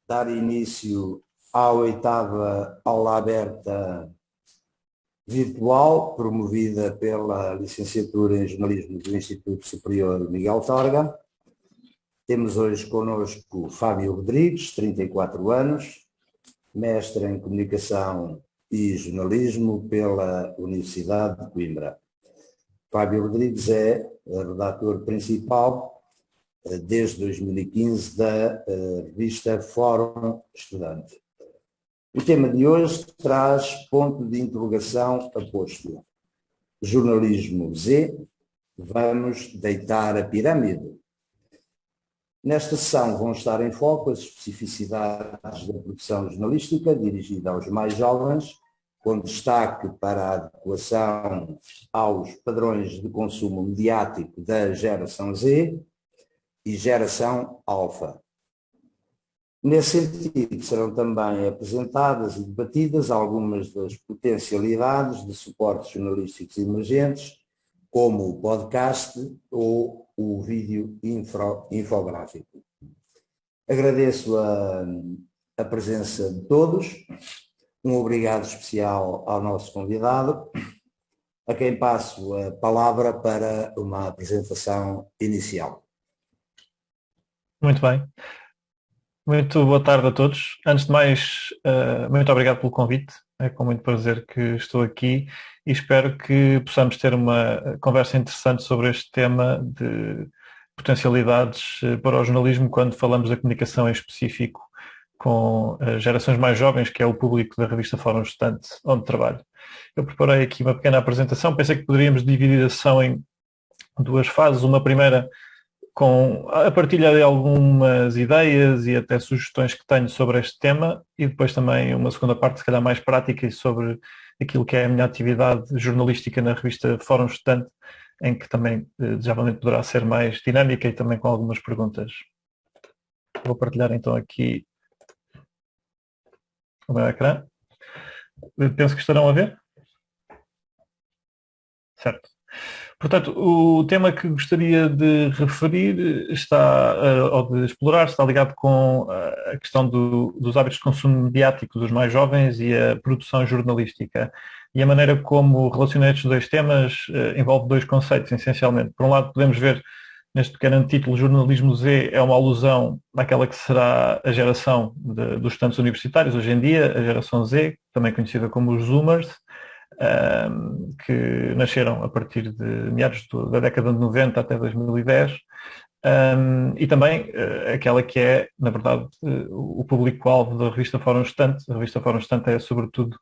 dar início à oitava aula aberta virtual, promovida pela Licenciatura em Jornalismo do Instituto Superior Miguel Torga. Temos hoje connosco Fábio Rodrigues, 34 anos, mestre em Comunicação e Jornalismo pela Universidade de Coimbra. Fábio Rodrigues é redator principal desde 2015 da revista Fórum Estudante. O tema de hoje traz ponto de interrogação aposto. Jornalismo Z, vamos deitar a pirâmide. Nesta sessão vão estar em foco as especificidades da produção jornalística dirigida aos mais jovens, com destaque para a adequação aos padrões de consumo mediático da geração Z e geração Alfa. Nesse sentido, serão também apresentadas e debatidas algumas das potencialidades de suportes jornalísticos emergentes, como o podcast ou o vídeo infográfico. Agradeço a presença de todos, um obrigado especial ao nosso convidado, a quem passo a palavra para uma apresentação inicial. Muito bem. Muito boa tarde a todos. Antes de mais, muito obrigado pelo convite. É com muito prazer que estou aqui e espero que possamos ter uma conversa interessante sobre este tema de potencialidades para o jornalismo quando falamos da comunicação em específico com gerações mais jovens, que é o público da revista Fórum Estudante, onde trabalho. Eu preparei aqui uma pequena apresentação. Pensei que poderíamos dividir a sessão em duas fases. Uma primeira com a partilha de algumas ideias e até sugestões que tenho sobre este tema e depois também uma segunda parte, se calhar mais prática, e sobre aquilo que é a minha atividade jornalística na revista Fórum Estudante, em que também desejavelmente poderá ser mais dinâmica e também com algumas perguntas. Vou partilhar então aqui o meu ecrã. Penso que estarão a ver. Certo. Portanto, o tema que gostaria de referir ou de explorar está ligado com a questão dos hábitos de consumo mediático dos mais jovens e a produção jornalística. E a maneira como relacionei estes dois temas envolve dois conceitos, essencialmente. Por um lado, podemos ver neste pequeno título, Jornalismo Z é uma alusão àquela que será a geração dos estudantes universitários hoje em dia, a geração Z, também conhecida como os Zoomers, que nasceram a partir de meados da década de 90 até 2010, e também aquela que é, na verdade, o público-alvo da revista Fórum Estudante. A revista Fórum Estudante é, sobretudo,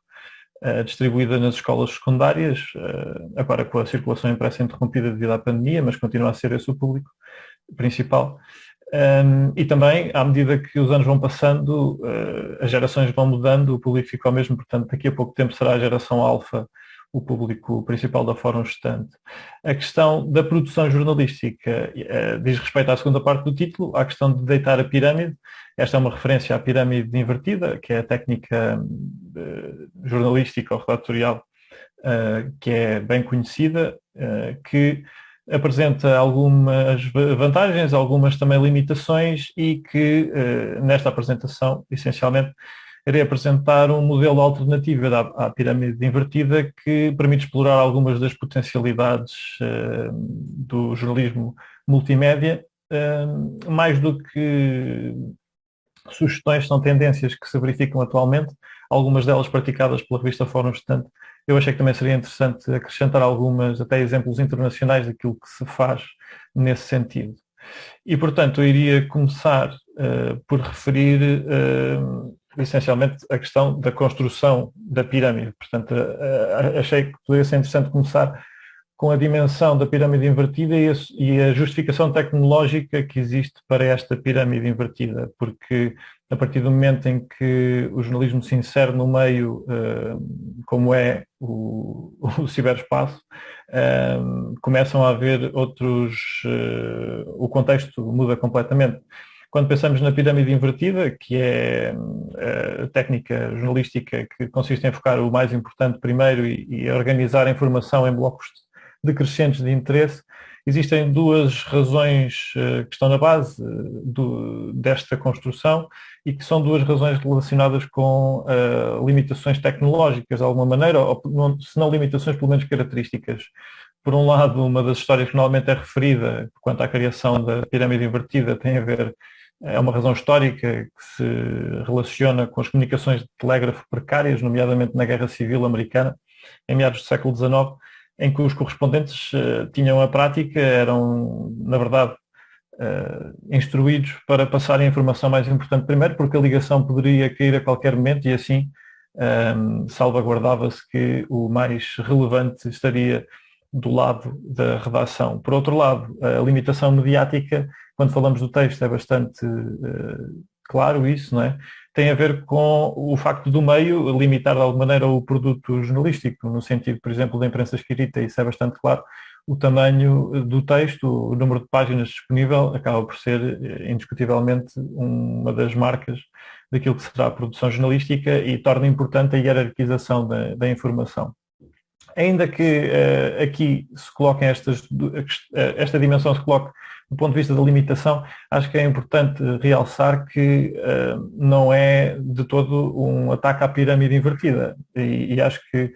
distribuída nas escolas secundárias, agora com a circulação impressa interrompida devido à pandemia, mas continua a ser esse o público principal. E também, à medida que os anos vão passando, as gerações vão mudando, o público fica o mesmo, portanto, daqui a pouco tempo será a geração alfa o público principal da Fórum Estudante. A questão da produção jornalística diz respeito à segunda parte do título, à questão de deitar a pirâmide. Esta é uma referência à pirâmide invertida, que é a técnica jornalística ou redatorial que é bem conhecida, que apresenta algumas vantagens, algumas também limitações e que nesta apresentação, essencialmente, irei apresentar um modelo alternativo à pirâmide invertida que permite explorar algumas das potencialidades do jornalismo multimédia, mais do que sugestões, são tendências que se verificam atualmente, algumas delas praticadas pela revista Fórum Estudante. Eu achei que também seria interessante acrescentar algumas, até exemplos internacionais daquilo que se faz nesse sentido. E, portanto, eu iria começar por referir essencialmente a questão da construção da pirâmide. Portanto, achei que poderia ser interessante começar com a dimensão da pirâmide invertida e a justificação tecnológica que existe para esta pirâmide invertida, porque a partir do momento em que o jornalismo se insere no meio, como é o ciberespaço, começam a haver o contexto muda completamente. Quando pensamos na pirâmide invertida, que é a técnica jornalística que consiste em focar o mais importante primeiro e organizar a informação em blocos decrescentes de interesse, existem duas razões que estão na base desta construção e que são duas razões relacionadas com limitações tecnológicas, de alguma maneira, ou se não limitações, pelo menos características. Por um lado, uma das histórias que normalmente é referida quanto à criação da pirâmide invertida tem a ver, é uma razão histórica que se relaciona com as comunicações de telégrafo precárias, nomeadamente na Guerra Civil Americana, em meados do século XIX, em que os correspondentes tinham a prática, eram, na verdade, instruídos para passarem a informação mais importante primeiro, porque a ligação poderia cair a qualquer momento e assim salvaguardava-se que o mais relevante estaria do lado da redação. Por outro lado, a limitação mediática, quando falamos do texto, é bastante claro isso, não é? Tem a ver com o facto do meio limitar de alguma maneira o produto jornalístico, no sentido, por exemplo, da imprensa escrita, isso é bastante claro. O tamanho do texto, o número de páginas disponível, acaba por ser indiscutivelmente uma das marcas daquilo que será a produção jornalística e torna importante a hierarquização da informação. Ainda que aqui se coloquem esta dimensão se coloque do ponto de vista da limitação, acho que é importante realçar que não é de todo um ataque à pirâmide invertida. E acho que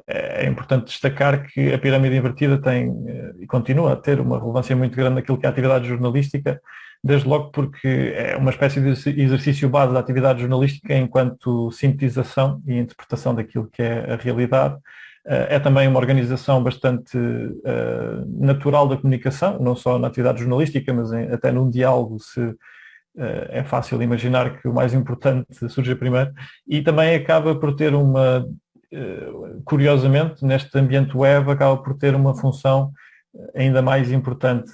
é importante destacar que a pirâmide invertida tem e continua a ter uma relevância muito grande naquilo que é a atividade jornalística, desde logo porque é uma espécie de exercício base da atividade jornalística enquanto sintetização e interpretação daquilo que é a realidade. É também uma organização bastante natural da comunicação, não só na atividade jornalística, mas até num diálogo é fácil imaginar que o mais importante surge primeiro, e também acaba por ter curiosamente, neste ambiente web, acaba por ter uma função ainda mais importante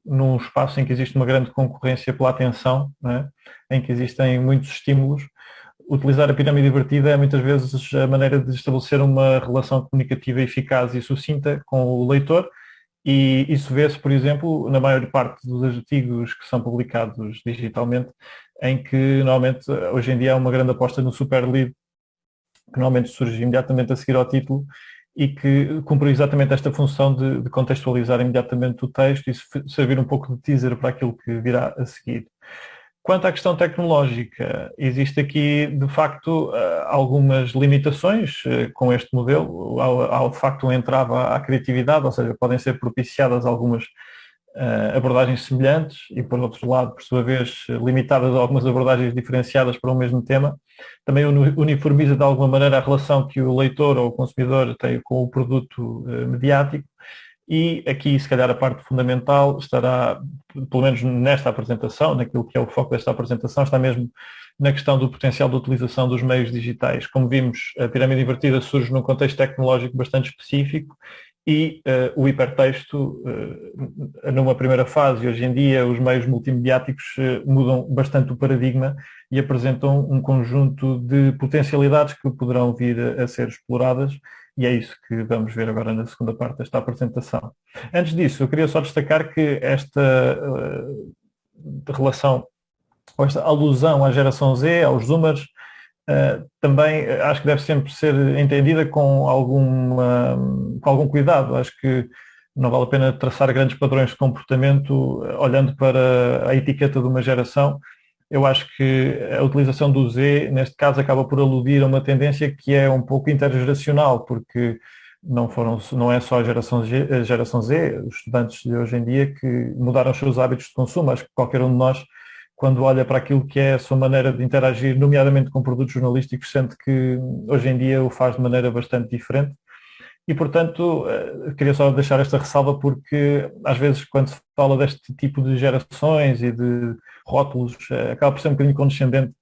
num espaço em que existe uma grande concorrência pela atenção, não é? Em que existem muitos estímulos. Utilizar a pirâmide invertida é muitas vezes a maneira de estabelecer uma relação comunicativa eficaz e sucinta com o leitor, e isso vê-se, por exemplo, na maior parte dos artigos que são publicados digitalmente, em que normalmente hoje em dia há uma grande aposta no superlead, que normalmente surge imediatamente a seguir ao título e que cumpre exatamente esta função de contextualizar imediatamente o texto e servir um pouco de teaser para aquilo que virá a seguir. Quanto à questão tecnológica, existe aqui, de facto, algumas limitações com este modelo. Há de facto um entrave à criatividade, ou seja, podem ser propiciadas algumas abordagens semelhantes e, por outro lado, por sua vez, limitadas a algumas abordagens diferenciadas para o mesmo tema. Também uniformiza, de alguma maneira, a relação que o leitor ou o consumidor tem com o produto mediático. E aqui, se calhar, a parte fundamental estará, pelo menos nesta apresentação, naquilo que é o foco desta apresentação, está mesmo na questão do potencial de utilização dos meios digitais. Como vimos, a pirâmide invertida surge num contexto tecnológico bastante específico e o hipertexto, numa primeira fase, hoje em dia, os meios multimediáticos mudam bastante o paradigma e apresentam um conjunto de potencialidades que poderão vir a ser exploradas. E é isso que vamos ver agora na segunda parte desta apresentação. Antes disso, eu queria só destacar que esta relação, ou esta alusão à geração Z, aos Zoomers, também acho que deve sempre ser entendida com algum cuidado. Acho que não vale a pena traçar grandes padrões de comportamento olhando para a etiqueta de uma geração. Eu acho que a utilização do Z, neste caso, acaba por aludir a uma tendência que é um pouco intergeracional, porque não é só a geração Z, os estudantes de hoje em dia, que mudaram os seus hábitos de consumo. Acho que qualquer um de nós, quando olha para aquilo que é a sua maneira de interagir, nomeadamente com produtos jornalísticos, sente que hoje em dia o faz de maneira bastante diferente. E, portanto, queria só deixar esta ressalva porque, às vezes, quando se fala deste tipo de gerações e de rótulos, acaba por ser um bocadinho condescendente.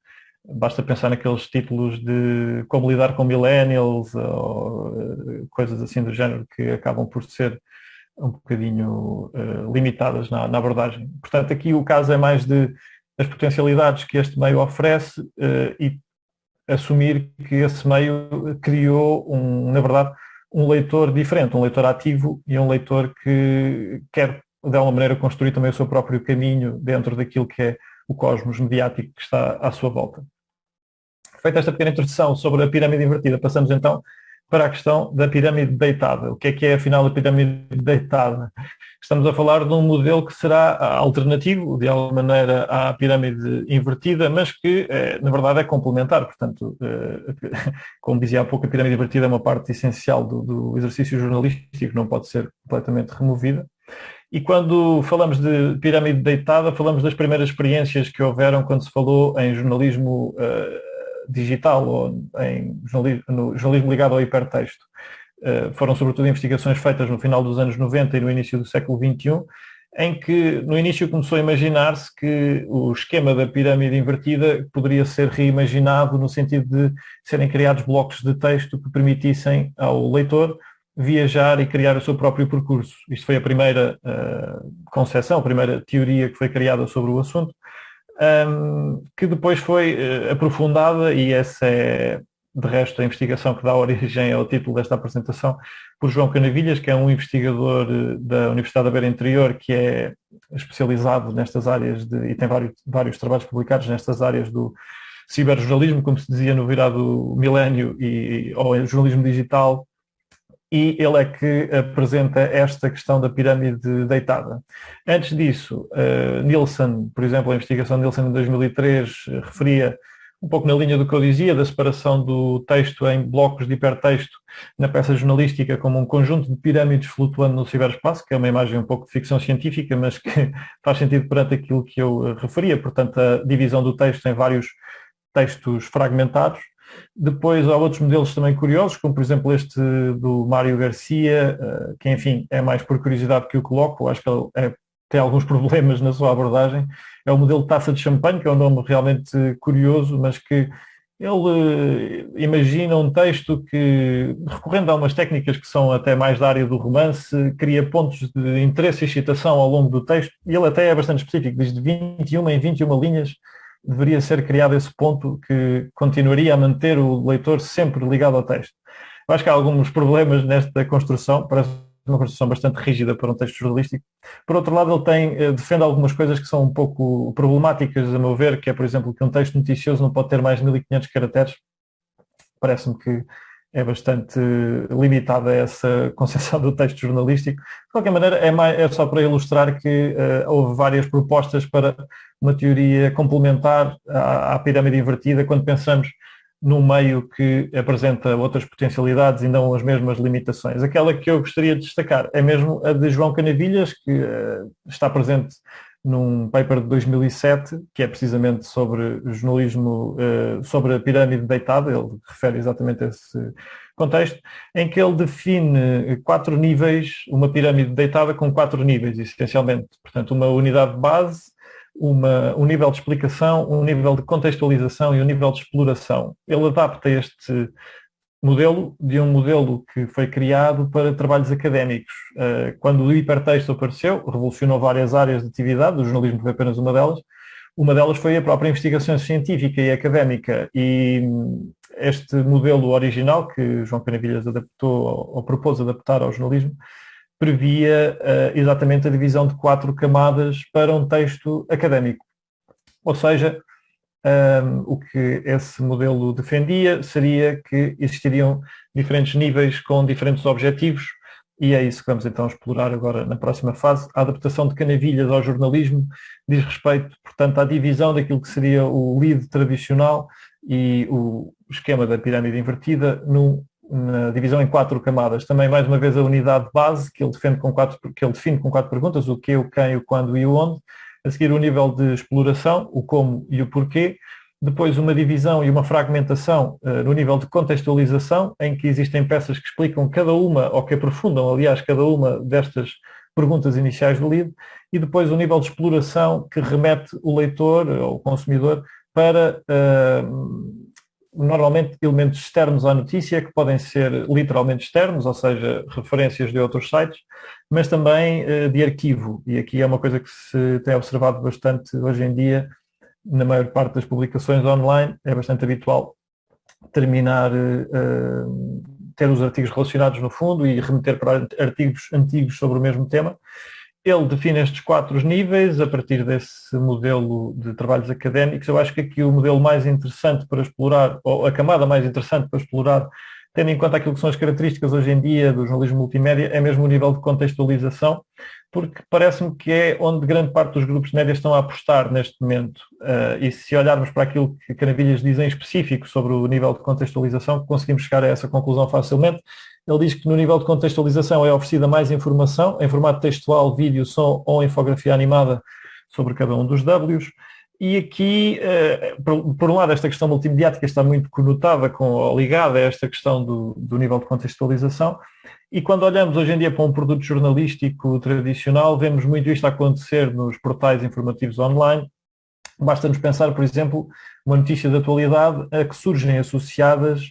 Basta pensar naqueles títulos de como lidar com millennials ou coisas assim do género que acabam por ser um bocadinho limitadas na abordagem. Portanto, aqui o caso é mais das potencialidades que este meio oferece e assumir que esse meio criou, na verdade, um leitor diferente, um leitor ativo e um leitor que quer, de alguma maneira, construir também o seu próprio caminho dentro daquilo que é o cosmos mediático que está à sua volta. Feita esta pequena introdução sobre a pirâmide invertida, passamos então para a questão da pirâmide deitada. O que é afinal a pirâmide deitada? Estamos a falar de um modelo que será alternativo, de alguma maneira, à pirâmide invertida, mas que, na verdade, é complementar. Portanto, como dizia há pouco, a pirâmide invertida é uma parte essencial do exercício jornalístico, não pode ser completamente removida. E quando falamos de pirâmide deitada, falamos das primeiras experiências que houveram quando se falou em jornalismo digital ou no jornalismo ligado ao hipertexto. Foram sobretudo investigações feitas no final dos anos 90 e no início do século XXI, em que no início começou a imaginar-se que o esquema da pirâmide invertida poderia ser reimaginado no sentido de serem criados blocos de texto que permitissem ao leitor viajar e criar o seu próprio percurso. Isto foi a primeira concepção, a primeira teoria que foi criada sobre o assunto, que depois foi aprofundada, e essa é, de resto, a investigação que dá origem ao título desta apresentação, por João Canavilhas, que é um investigador da Universidade da Beira Interior, que é especializado nestas áreas e tem vários trabalhos publicados nestas áreas do ciberjornalismo, como se dizia no virado milénio, ou jornalismo digital, e ele é que apresenta esta questão da pirâmide deitada. Antes disso, Nielsen, por exemplo, a investigação de Nielsen em 2003 referia um pouco na linha do que eu dizia, da separação do texto em blocos de hipertexto na peça jornalística como um conjunto de pirâmides flutuando no ciberespaço, que é uma imagem um pouco de ficção científica, mas que faz sentido perante aquilo que eu referia, portanto, a divisão do texto em vários textos fragmentados. Depois há outros modelos também curiosos, como por exemplo este do Mário Garcia, que enfim é mais por curiosidade que eu coloco, acho que ele tem alguns problemas na sua abordagem. É o modelo Taça de Champanhe, que é um nome realmente curioso, mas que ele imagina um texto que, recorrendo a umas técnicas que são até mais da área do romance, cria pontos de interesse e excitação ao longo do texto, e ele até é bastante específico, diz de 21 em 21 linhas, deveria ser criado esse ponto que continuaria a manter o leitor sempre ligado ao texto. Eu acho que há alguns problemas nesta construção, parece uma construção bastante rígida para um texto jornalístico. Por outro lado, ele defende algumas coisas que são um pouco problemáticas, a meu ver, que é, por exemplo, que um texto noticioso não pode ter mais de 1500 caracteres. Parece-me que é bastante limitada essa concepção do texto jornalístico. De qualquer maneira, é só para ilustrar que houve várias propostas para uma teoria complementar à pirâmide invertida, quando pensamos num meio que apresenta outras potencialidades e não as mesmas limitações. Aquela que eu gostaria de destacar é mesmo a de João Canavilhas, que está presente num paper de 2007, que é precisamente sobre jornalismo, sobre a pirâmide deitada. Ele refere exatamente a esse contexto, em que ele define 4 níveis, uma pirâmide deitada com 4 níveis, essencialmente. Portanto, uma unidade de base, um nível de explicação, um nível de contextualização e um nível de exploração. Ele adapta este modelo de um modelo que foi criado para trabalhos académicos. Quando o hipertexto apareceu, revolucionou várias áreas de atividade, o jornalismo foi apenas uma delas. Uma delas foi a própria investigação científica e académica, e este modelo original que João Canavilhas adaptou ou propôs adaptar ao jornalismo previa exatamente a divisão de 4 camadas para um texto académico. Ou seja, o que esse modelo defendia seria que existiriam diferentes níveis com diferentes objetivos, e é isso que vamos então explorar agora na próxima fase. A adaptação de Canavilhas ao jornalismo diz respeito, portanto, à divisão daquilo que seria o lead tradicional e o esquema da pirâmide invertida na divisão em 4 camadas. Também, mais uma vez, a unidade base, que ele define com 4 perguntas, o que, o quem, o quando e o onde. A seguir, o nível de exploração, o como e o porquê. Depois, uma divisão e uma fragmentação no nível de contextualização, em que existem peças que explicam cada uma, ou que aprofundam, aliás, cada uma destas perguntas iniciais do lead. E depois, o nível de exploração, que remete o leitor ou o consumidor para normalmente elementos externos à notícia, que podem ser literalmente externos, ou seja, referências de outros sites, mas também de arquivo. E aqui é uma coisa que se tem observado bastante hoje em dia, na maior parte das publicações online, é bastante habitual ter os artigos relacionados no fundo e remeter para artigos antigos sobre o mesmo tema. Ele define estes 4 níveis a partir desse modelo de trabalhos académicos. Eu acho que aqui o modelo mais interessante para explorar, ou a camada mais interessante para explorar, tendo em conta aquilo que são as características hoje em dia do jornalismo multimédia, é mesmo o nível de contextualização, porque parece-me que é onde grande parte dos grupos de média estão a apostar neste momento. E se olharmos para aquilo que Canavilhas diz em específico sobre o nível de contextualização, conseguimos chegar a essa conclusão facilmente. Ele diz que no nível de contextualização é oferecida mais informação, em formato textual, vídeo, som ou infografia animada sobre cada um dos Ws. E aqui, por um lado, esta questão multimediática está muito conotada ou ligada a esta questão do nível de contextualização. E quando olhamos hoje em dia para um produto jornalístico tradicional, vemos muito isto acontecer nos portais informativos online. Basta-nos pensar, por exemplo, uma notícia de atualidade a que surgem associadas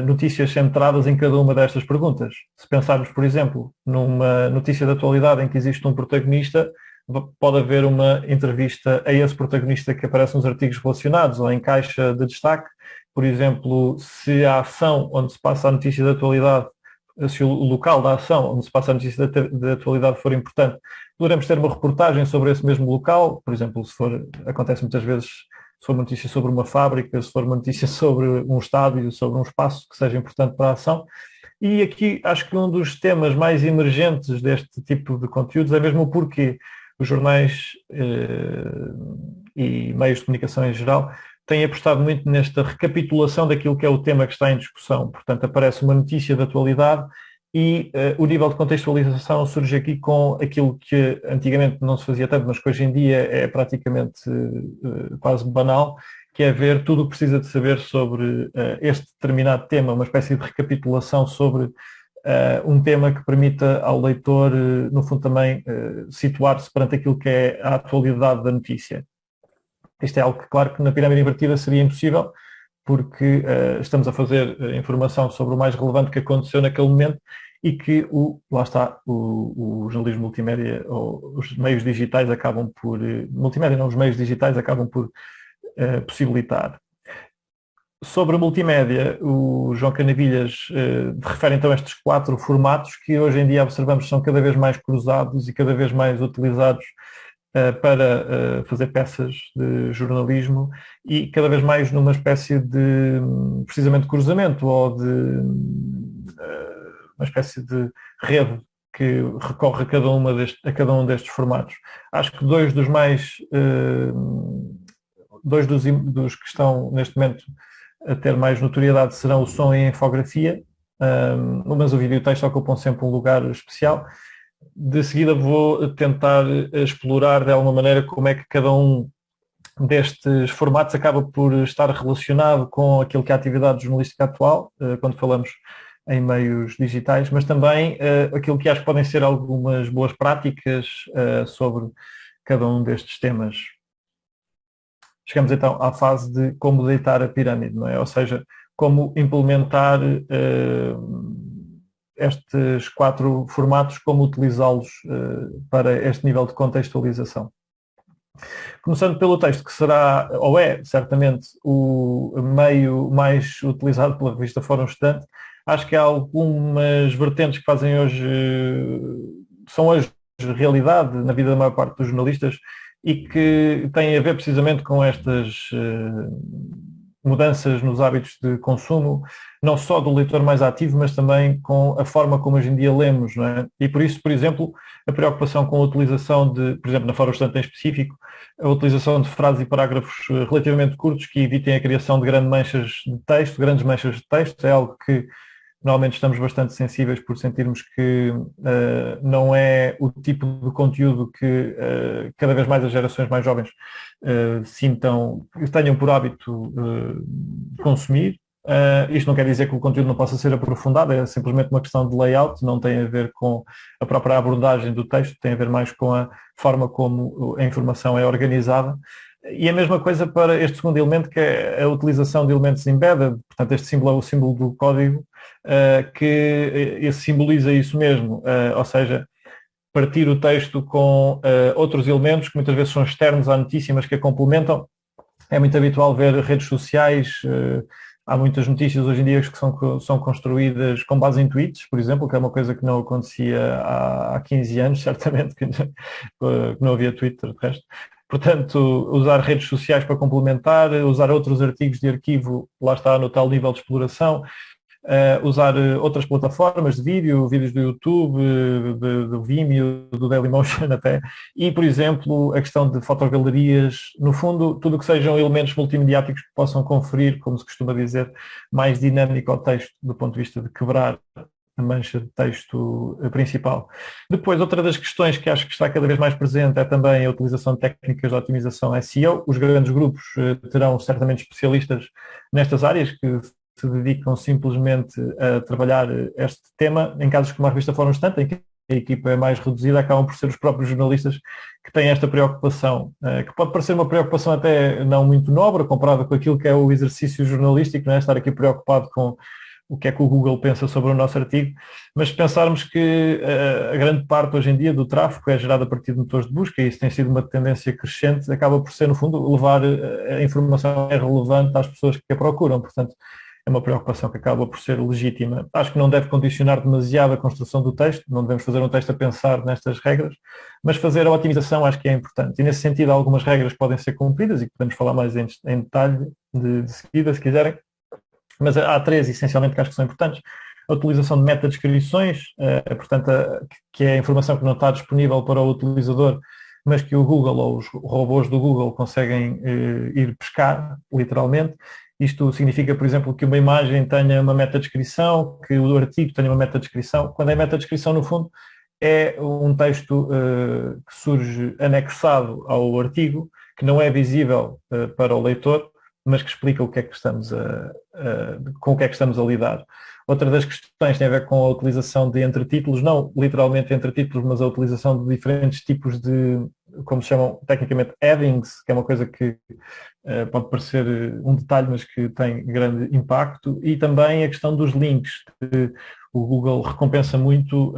notícias centradas em cada uma destas perguntas. Se pensarmos, por exemplo, numa notícia de atualidade em que existe um protagonista, pode haver uma entrevista a esse protagonista que aparece nos artigos relacionados ou em caixa de destaque. Por exemplo, se a ação onde se passa a notícia de atualidade, se o local da ação onde se passa a notícia de atualidade for importante, poderemos ter uma reportagem sobre esse mesmo local. Por exemplo, acontece muitas vezes, se for uma notícia sobre uma fábrica, se for uma notícia sobre um estádio, sobre um espaço que seja importante para a ação. E aqui acho que um dos temas mais emergentes deste tipo de conteúdos é mesmo o porquê os jornais e meios de comunicação em geral têm apostado muito nesta recapitulação daquilo que é o tema que está em discussão. Portanto, aparece uma notícia de atualidade e o nível de contextualização surge aqui com aquilo que antigamente não se fazia tanto, mas que hoje em dia é praticamente quase banal, que é ver tudo o que precisa de saber sobre este determinado tema, uma espécie de recapitulação sobre um tema que permita ao leitor, no fundo, também situar-se perante aquilo que é a atualidade da notícia. Isto é algo que, claro, que na pirâmide invertida seria impossível, porque estamos a fazer informação sobre o mais relevante que aconteceu naquele momento e que, lá está, o jornalismo multimédia, ou os meios digitais acabam por... multimédia não, os meios digitais acabam por possibilitar. Sobre a multimédia, o João Canavilhas refere então a estes 4 formatos que hoje em dia observamos são cada vez mais cruzados e cada vez mais utilizados para fazer peças de jornalismo e cada vez mais numa espécie de, precisamente, cruzamento ou de uma espécie de rede que recorre a cada um destes formatos. Acho que dois dos que estão neste momento a ter mais notoriedade serão o som e a infografia, mas o vídeo e o texto ocupam sempre um lugar especial. De seguida vou tentar explorar de alguma maneira como é que cada um destes formatos acaba por estar relacionado com aquilo que é a atividade jornalística atual, quando falamos em meios digitais, mas também aquilo que acho que podem ser algumas boas práticas sobre cada um destes temas. Chegamos então à fase de como deitar a pirâmide, não é? Ou seja, como implementar estes 4 formatos, como utilizá-los para este nível de contextualização. Começando pelo texto, que será, ou é, certamente, o meio mais utilizado pela revista Fórum Estudante, acho que há algumas vertentes que fazem hoje, são hoje realidade na vida da maior parte dos jornalistas, e que têm a ver precisamente com estas mudanças nos hábitos de consumo, não só do leitor mais ativo, mas também com a forma como hoje em dia lemos, não é? E por isso, por exemplo, a preocupação com a utilização de, por exemplo, na Fórum Estudante em específico, a utilização de frases e parágrafos relativamente curtos que evitem a criação de grandes manchas de texto, é algo que normalmente estamos bastante sensíveis por sentirmos que não é o tipo de conteúdo que cada vez mais as gerações mais jovens tenham por hábito consumir. Isto não quer dizer que o conteúdo não possa ser aprofundado, é simplesmente uma questão de layout, não tem a ver com a própria abordagem do texto, tem a ver mais com a forma como a informação é organizada. E a mesma coisa para este segundo elemento, que é a utilização de elementos embedded, portanto este símbolo é o símbolo do código, que simboliza isso mesmo, ou seja, partir o texto com outros elementos que muitas vezes são externos à notícia, mas que a complementam. É muito habitual ver redes sociais, há muitas notícias hoje em dia que são construídas com base em tweets, por exemplo, que é uma coisa que não acontecia há 15 anos, certamente, que não havia Twitter, de resto. Portanto, usar redes sociais para complementar, usar outros artigos de arquivo, lá está no tal nível de exploração, usar outras plataformas de vídeo, vídeos do YouTube, do Vimeo, do Dailymotion até, e, por exemplo, a questão de fotogalerias, no fundo, tudo o que sejam elementos multimediáticos que possam conferir, como se costuma dizer, mais dinâmico ao texto, do ponto de vista de quebrar a mancha de texto principal. Depois, outra das questões que acho que está cada vez mais presente é também a utilização de técnicas de otimização SEO. Os grandes grupos terão certamente especialistas nestas áreas que se dedicam simplesmente a trabalhar este tema. Em casos como a revista Fórum Estante, em que a equipa é mais reduzida, acabam por ser os próprios jornalistas que têm esta preocupação, que pode parecer uma preocupação até não muito nobre, comparada com aquilo que é o exercício jornalístico, não é? Estar aqui preocupado com o que é que o Google pensa sobre o nosso artigo, mas se pensarmos que a grande parte hoje em dia do tráfego é gerado a partir de motores de busca, e isso tem sido uma tendência crescente, acaba por ser, no fundo, levar a informação relevante às pessoas que a procuram. Portanto, é uma preocupação que acaba por ser legítima. Acho que não deve condicionar demasiado a construção do texto, não devemos fazer um texto a pensar nestas regras, mas fazer a otimização acho que é importante. E nesse sentido, algumas regras podem ser cumpridas e podemos falar mais em detalhe de seguida, se quiserem. Mas há três, essencialmente, que acho que são importantes. A utilização de metadescrições, portanto, que é a informação que não está disponível para o utilizador, mas que o Google ou os robôs do Google conseguem ir pescar, literalmente. Isto significa, por exemplo, que uma imagem tenha uma metadescrição, que o artigo tenha uma metadescrição. Quando é metadescrição, no fundo, é um texto que surge anexado ao artigo, que não é visível para o leitor, mas que explica o que é que com o que é que estamos a lidar. Outra das questões tem a ver com a utilização de entretítulos, não literalmente entretítulos, mas a utilização de diferentes tipos de, como se chamam tecnicamente, headings, que é uma coisa que pode parecer um detalhe, mas que tem grande impacto, e também a questão dos links, que o Google recompensa muito.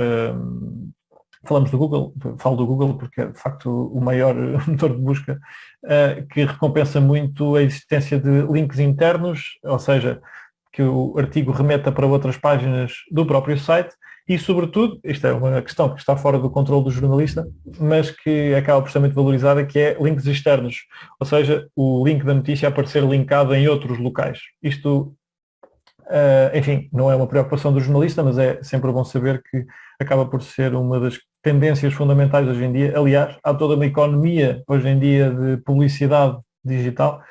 Falamos do Google, falo do Google porque é de facto o maior motor de busca, que recompensa muito a existência de links internos, ou seja, que o artigo remeta para outras páginas do próprio site e, sobretudo, isto é uma questão que está fora do controle do jornalista, mas que acaba por ser muito valorizada, que é links externos, ou seja, o link da notícia aparecer linkado em outros locais. Isto, enfim, não é uma preocupação do jornalista, mas é sempre bom saber que acaba por ser uma das tendências fundamentais hoje em dia. Aliás, há toda uma economia hoje em dia de publicidade digital,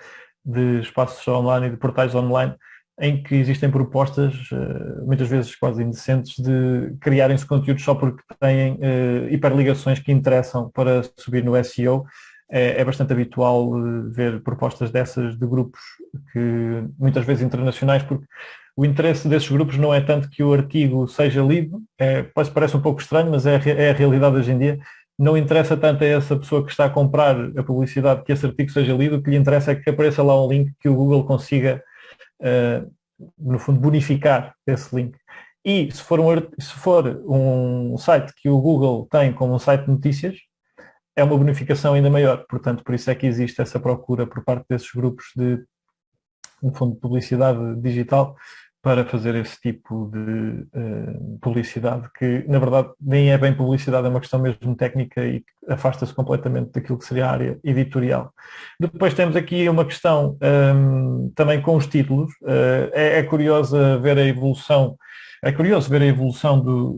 de espaços online e de portais online, em que existem propostas, muitas vezes quase indecentes, de criarem-se conteúdos só porque têm hiperligações que interessam para subir no SEO. É bastante habitual ver propostas dessas de grupos que muitas vezes internacionais, porque o interesse desses grupos não é tanto que o artigo seja lido, parece um pouco estranho, mas é a realidade hoje em dia. Não interessa tanto a essa pessoa que está a comprar a publicidade que esse artigo seja lido, o que lhe interessa é que apareça lá um link que o Google consiga, no fundo, bonificar esse link. E se for um site que o Google tem como um site de notícias, é uma bonificação ainda maior. Portanto, por isso é que existe essa procura por parte desses grupos de, no fundo, de publicidade digital para fazer esse tipo de publicidade, que na verdade nem é bem publicidade, é uma questão mesmo técnica e que afasta-se completamente daquilo que seria a área editorial. Depois temos aqui uma questão também com os títulos. É curioso ver a evolução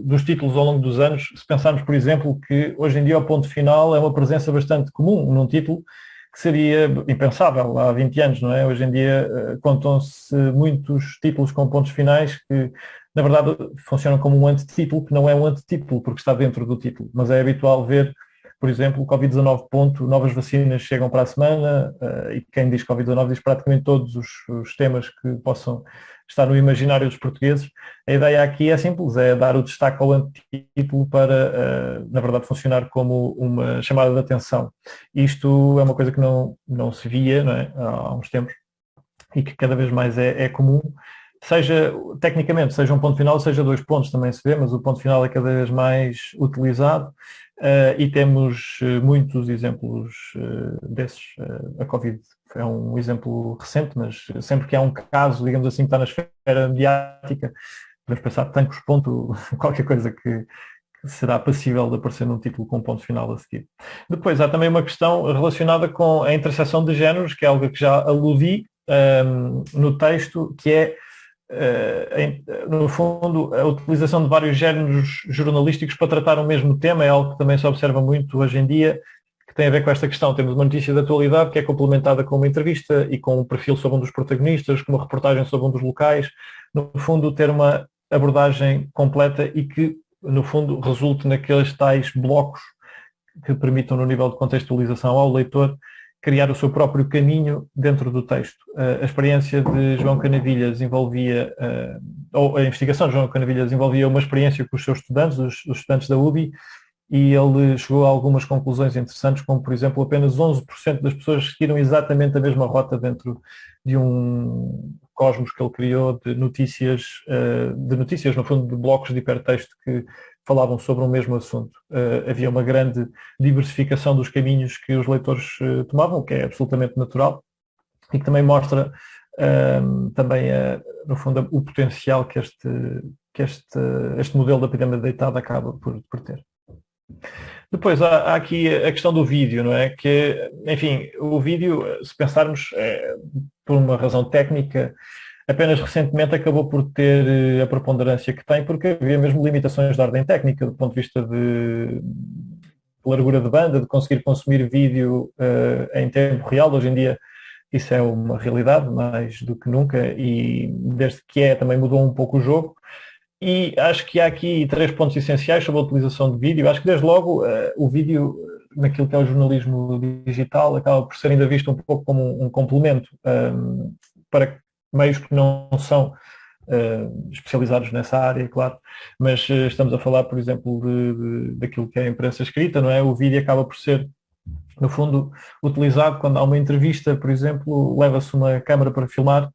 dos títulos ao longo dos anos, se pensarmos, por exemplo, que hoje em dia o ponto final é uma presença bastante comum num título, que seria impensável há 20 anos, não é? Hoje em dia contam-se muitos títulos com pontos finais que, na verdade, funcionam como um antetítulo, que não é um antetítulo porque está dentro do título, mas é habitual ver, por exemplo, Covid-19 ponto, novas vacinas chegam para a semana, e quem diz Covid-19 diz praticamente todos os temas que possam estar no imaginário dos portugueses. A ideia aqui é simples, é dar o destaque ao antetítulo para, na verdade, funcionar como uma chamada de atenção. Isto é uma coisa que não se via, não é, há uns tempos, e que cada vez mais é comum. Seja, tecnicamente, seja um ponto final, seja dois pontos, também se vê, mas o ponto final é cada vez mais utilizado, e temos muitos exemplos desses. A Covid é um exemplo recente, mas sempre que há um caso, digamos assim, que está na esfera mediática, podemos pensar, tancos, ponto, qualquer coisa que será passível de aparecer num título com ponto final a seguir. Depois, há também uma questão relacionada com a interseção de géneros, que é algo que já aludi no texto, que é no fundo, a utilização de vários géneros jornalísticos para tratar o mesmo tema é algo que também se observa muito hoje em dia, que tem a ver com esta questão. Temos uma notícia de atualidade que é complementada com uma entrevista e com um perfil sobre um dos protagonistas, com uma reportagem sobre um dos locais. No fundo, ter uma abordagem completa e que, no fundo, resulte naqueles tais blocos que permitam, no nível de contextualização ao leitor, criar o seu próprio caminho dentro do texto. A experiência de João Canavilhas envolvia, ou a investigação de João Canavilhas envolvia uma experiência com os seus estudantes, os estudantes da UBI, e ele chegou a algumas conclusões interessantes, como, por exemplo, apenas 11% das pessoas seguiram exatamente a mesma rota dentro de um cosmos que ele criou de notícias, no fundo, de blocos de hipertexto que falavam sobre o mesmo assunto. Havia uma grande diversificação dos caminhos que os leitores tomavam, o que é absolutamente natural, e que também mostra também, no fundo, o potencial que este modelo da pirâmide deitada acaba por ter. Depois há aqui a questão do vídeo, não é? Que, enfim, o vídeo, se pensarmos, por uma razão técnica, apenas recentemente acabou por ter a preponderância que tem, porque havia mesmo limitações de ordem técnica, do ponto de vista de largura de banda, de conseguir consumir vídeo em tempo real. Hoje em dia isso é uma realidade, mais do que nunca, e desde que também mudou um pouco o jogo. E acho que há aqui 3 pontos essenciais sobre a utilização de vídeo. Acho que, desde logo, o vídeo, naquilo que é o jornalismo digital, acaba por ser ainda visto um pouco como um complemento para meios que não são especializados nessa área, claro, mas estamos a falar, por exemplo, daquilo que é a imprensa escrita, não é? O vídeo acaba por ser, no fundo, utilizado quando há uma entrevista, por exemplo, leva-se uma câmara para filmar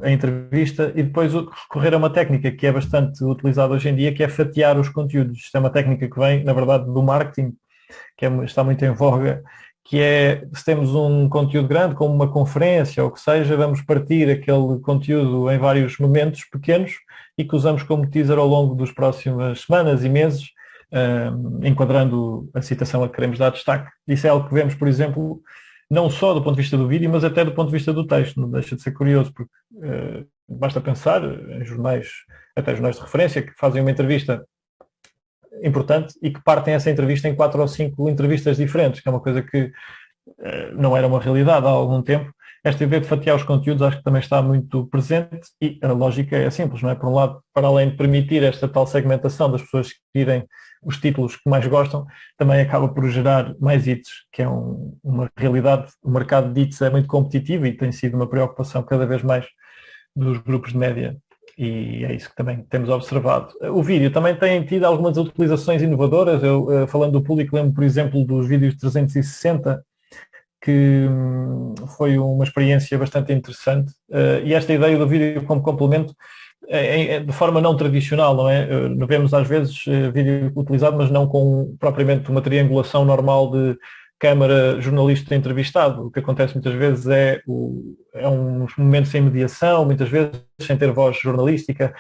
a entrevista e depois recorrer a uma técnica que é bastante utilizada hoje em dia, que é fatiar os conteúdos. Isto é uma técnica que vem, na verdade, do marketing, que está muito em voga, que é, se temos um conteúdo grande, como uma conferência ou o que seja, vamos partir aquele conteúdo em vários momentos pequenos e que usamos como teaser ao longo das próximas semanas e meses, enquadrando a citação a que queremos dar destaque. Isso é algo que vemos, por exemplo, não só do ponto de vista do vídeo, mas até do ponto de vista do texto. Não deixa de ser curioso, porque basta pensar em jornais, até jornais de referência, que fazem uma entrevista importante e que partem essa entrevista em 4 ou 5 entrevistas diferentes, que é uma coisa que não era uma realidade há algum tempo. Esta ideia de fatiar os conteúdos acho que também está muito presente e a lógica é simples, não é? Por um lado, para além de permitir esta tal segmentação das pessoas seguirem os títulos que mais gostam, também acaba por gerar mais hits, que é uma realidade. O mercado de hits é muito competitivo e tem sido uma preocupação cada vez mais dos grupos de média, e é isso que também temos observado. O vídeo também tem tido algumas utilizações inovadoras. Eu, falando do público, lembro, por exemplo, dos vídeos 360, que foi uma experiência bastante interessante, e esta ideia do vídeo como complemento de forma não tradicional, não é? Vemos às vezes vídeo utilizado, mas não com propriamente uma triangulação normal de câmara, jornalista entrevistado. O que acontece muitas vezes é uns momentos sem mediação, muitas vezes sem ter voz jornalística,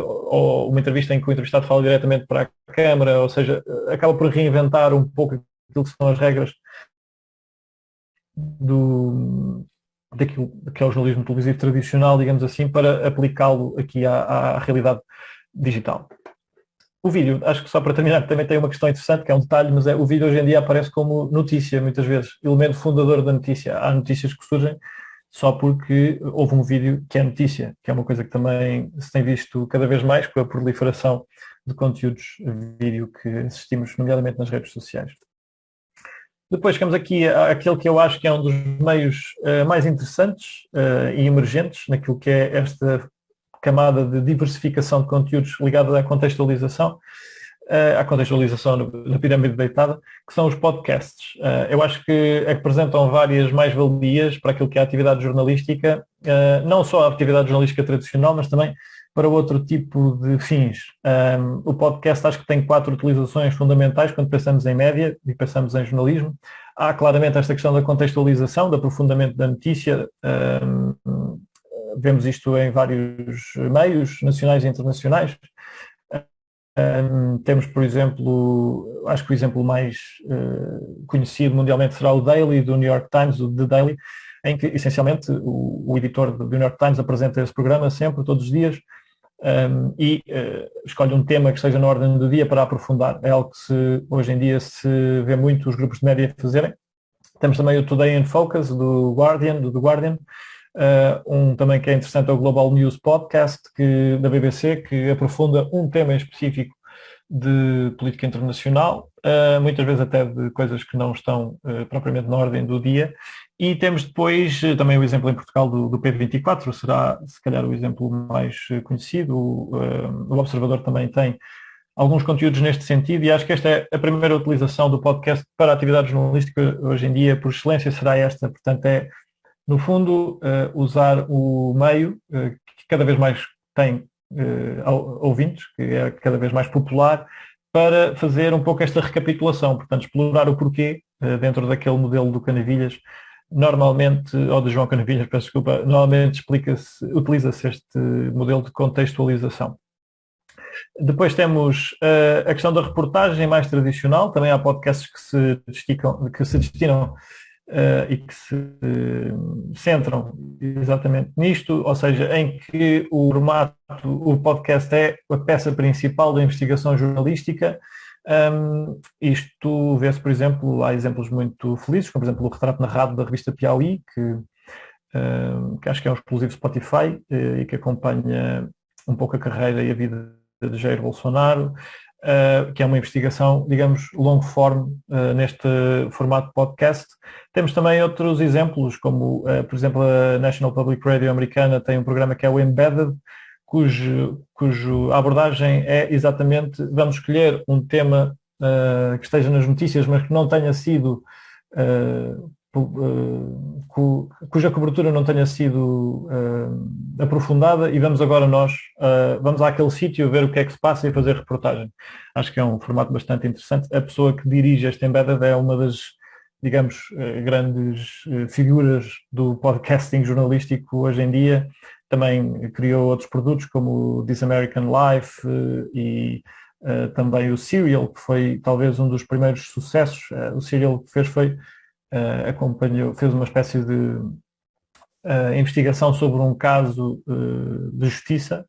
ou uma entrevista em que o entrevistado fala diretamente para a câmara, ou seja, acaba por reinventar um pouco aquilo que são as regras daquilo que é o jornalismo televisivo tradicional, digamos assim, para aplicá-lo aqui à realidade digital. O vídeo, acho que só para terminar, também tem uma questão interessante, que é um detalhe, mas o vídeo hoje em dia aparece como notícia, muitas vezes, elemento fundador da notícia. Há notícias que surgem só porque houve um vídeo que é notícia, que é uma coisa que também se tem visto cada vez mais com a proliferação de conteúdos vídeo que assistimos, nomeadamente nas redes sociais. Depois chegamos aqui àquele que eu acho que é um dos meios mais interessantes e emergentes naquilo que é esta camada de diversificação de conteúdos ligada à contextualização na pirâmide deitada, que são os podcasts. Eu acho que apresentam várias mais-valias para aquilo que é a atividade jornalística, não só a atividade jornalística tradicional, mas também para outro tipo de fins. O podcast acho que tem 4 utilizações fundamentais quando pensamos em média e pensamos em jornalismo. Há claramente esta questão da contextualização, do aprofundamento da notícia. Vemos isto em vários meios, nacionais e internacionais. Temos, por exemplo, acho que o exemplo mais conhecido mundialmente será o Daily, do New York Times, o The Daily, em que essencialmente o editor do New York Times apresenta esse programa sempre, todos os dias, e escolhe um tema que esteja na ordem do dia para aprofundar. É algo que hoje em dia se vê muito os grupos de média fazerem. Temos também o Today in Focus, do The Guardian, um também que é interessante é o Global News Podcast da BBC, que aprofunda um tema em específico de política internacional, muitas vezes até de coisas que não estão propriamente na ordem do dia. E temos depois também o exemplo em Portugal do P24, será se calhar o exemplo mais conhecido. O Observador também tem alguns conteúdos neste sentido, e acho que esta é a primeira utilização do podcast para a atividade jornalística hoje em dia, por excelência será esta. Portanto, é, no fundo, usar o meio que cada vez mais tem ouvintes, que é cada vez mais popular, para fazer um pouco esta recapitulação, portanto, explorar o porquê dentro daquele modelo do Canavilhas. Normalmente, ou de João Canavilhas, peço desculpa, normalmente utiliza-se este modelo de contextualização. Depois temos a questão da reportagem mais tradicional, também há podcasts que se destinam e que se centram exatamente nisto, ou seja, em que o formato, o podcast é a peça principal da investigação jornalística. Isto vê-se, por exemplo, há exemplos muito felizes, como por exemplo o retrato narrado da revista Piauí, que acho que é um exclusivo Spotify e que acompanha um pouco a carreira e a vida de Jair Bolsonaro, que é uma investigação, digamos, long form neste formato podcast. Temos também outros exemplos, como, por exemplo, a National Public Radio americana tem um programa que é o Embedded, cujo abordagem é exatamente, vamos escolher um tema que esteja nas notícias, mas que não tenha sido cuja cobertura não tenha sido aprofundada, e vamos agora vamos àquele sítio ver o que é que se passa e fazer reportagem. Acho que é um formato bastante interessante. A pessoa que dirige este Embedded é uma das, digamos, grandes figuras do podcasting jornalístico hoje em dia. Também criou outros produtos como o This American Life e também o Serial, que foi talvez um dos primeiros sucessos. O Serial que fez fez uma espécie de investigação sobre um caso de justiça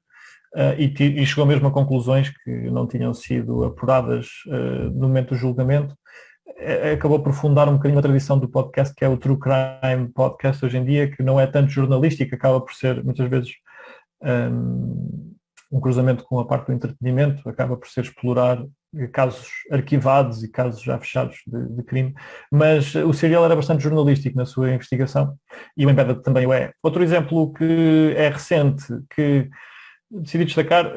e chegou mesmo a conclusões que não tinham sido apuradas no momento do julgamento. Acabou por fundar um bocadinho a tradição do podcast, que é o True Crime Podcast hoje em dia, que não é tanto jornalístico, acaba por ser muitas vezes um cruzamento com a parte do entretenimento, acaba por ser explorar casos arquivados e casos já fechados de crime, mas o Serial era bastante jornalístico na sua investigação e o Embedded também o é. Outro exemplo que é recente, que decidi destacar,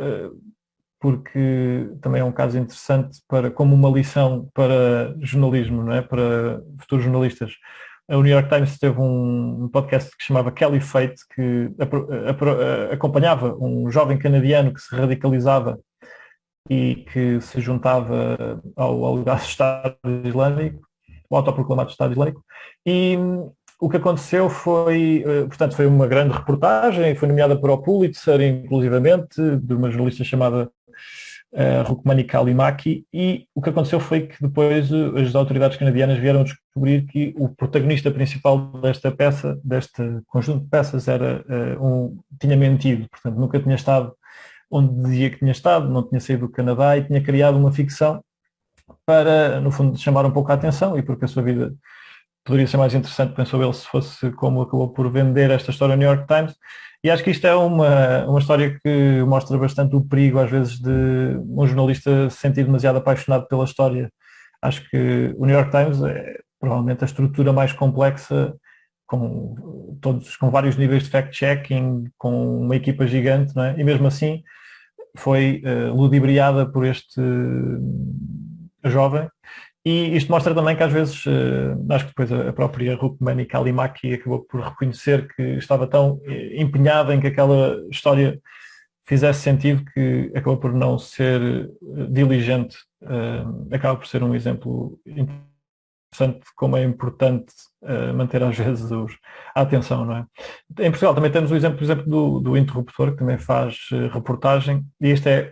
porque também é um caso interessante como uma lição para jornalismo, não é? Para futuros jornalistas. O New York Times teve um podcast que se chamava Caliphate, que acompanhava um jovem canadiano que se radicalizava e que se juntava ao Estado Islâmico, o autoproclamado Estado Islâmico, e o que aconteceu foi, portanto, foi uma grande reportagem, foi nomeada para o Pulitzer, inclusivamente, de uma jornalista chamada Rukmani Callimachi, e o que aconteceu foi que depois as autoridades canadianas vieram descobrir que o protagonista principal desta peça, deste conjunto de peças, tinha mentido, portanto, nunca tinha estado onde dizia que tinha estado, não tinha saído do Canadá e tinha criado uma ficção para, no fundo, chamar um pouco a atenção e porque a sua vida poderia ser mais interessante, pensou ele, se fosse como acabou por vender esta história ao New York Times. E acho que isto é uma história que mostra bastante o perigo, às vezes, de um jornalista se sentir demasiado apaixonado pela história. Acho que o New York Times é provavelmente a estrutura mais complexa, com vários níveis de fact-checking, com uma equipa gigante, não é? E mesmo assim foi ludibriada por este jovem. E isto mostra também que às vezes, acho que depois a própria Rukmani Callimachi acabou por reconhecer que estava tão empenhada em que aquela história fizesse sentido que acabou por não ser diligente. Acaba por ser um exemplo interessante de como é importante manter às vezes a atenção, não é? Em Portugal também temos o exemplo, por exemplo, do Interruptor, que também faz reportagem, e este é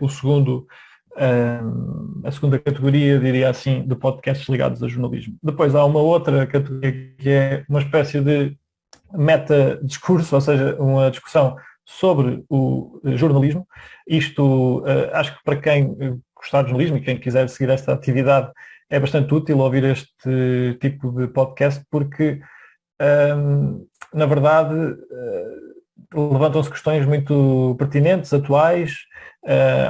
a segunda categoria, diria assim, de podcasts ligados a jornalismo. Depois há uma outra categoria que é uma espécie de meta-discurso, ou seja, uma discussão sobre o jornalismo. Isto, acho que para quem gostar de jornalismo e quem quiser seguir esta atividade, é bastante útil ouvir este tipo de podcast, porque, na verdade, levantam-se questões muito pertinentes, atuais.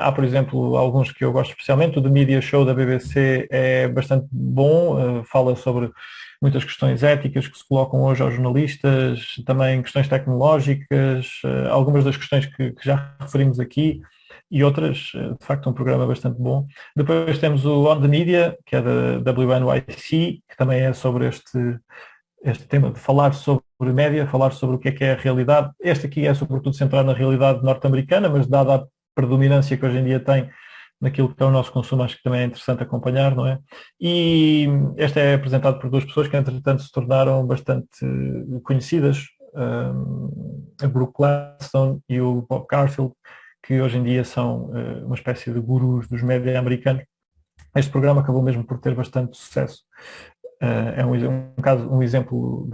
Há, por exemplo, alguns que eu gosto especialmente. O The Media Show da BBC é bastante bom, fala sobre muitas questões éticas que se colocam hoje aos jornalistas, também questões tecnológicas, algumas das questões que já referimos aqui e outras. De facto, é um programa bastante bom. Depois temos o On The Media, que é da WNYC, que também é sobre este tema de falar sobre média, falar sobre o que é a realidade. Este aqui é sobretudo centrado na realidade norte-americana, mas dada a predominância que hoje em dia tem naquilo que é o nosso consumo, acho que também é interessante acompanhar, não é? E este é apresentado por duas pessoas que, entretanto, se tornaram bastante conhecidas, a Brooke Gladstone e o Bob Garfield, que hoje em dia são uma espécie de gurus dos média americanos. Este programa acabou mesmo por ter bastante sucesso. É um exemplo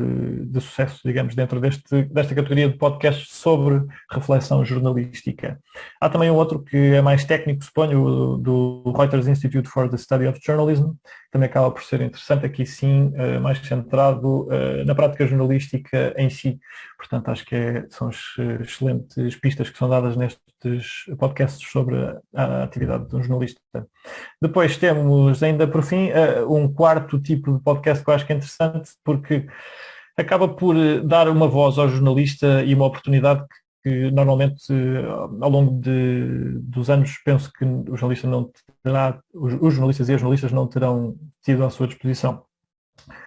de sucesso, digamos, dentro desta categoria de podcasts sobre reflexão jornalística. Há também um outro que é mais técnico, suponho, do Reuters Institute for the Study of Journalism, que também acaba por ser interessante, aqui sim, mais centrado na prática jornalística em si. Portanto, acho que são excelentes pistas que são dadas nestes podcasts sobre a atividade de um jornalista. Depois temos, ainda por fim, um quarto tipo de podcast que eu acho que é interessante, porque acaba por dar uma voz ao jornalista e uma oportunidade que normalmente, ao longo dos anos, penso que o jornalista não terá, os jornalistas e as jornalistas não terão tido à sua disposição.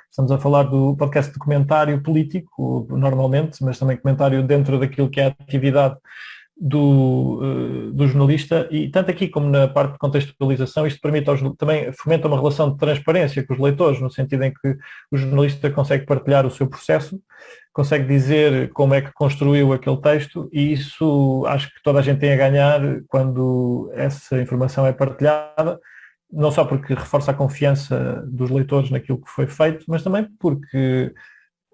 Estamos a falar do podcast de comentário político, normalmente, mas também comentário dentro daquilo que é a atividade do jornalista, e tanto aqui como na parte de contextualização, isto permite também fomenta uma relação de transparência com os leitores, no sentido em que o jornalista consegue partilhar o seu processo, consegue dizer como é que construiu aquele texto, e isso acho que toda a gente tem a ganhar quando essa informação é partilhada, não só porque reforça a confiança dos leitores naquilo que foi feito, mas também porque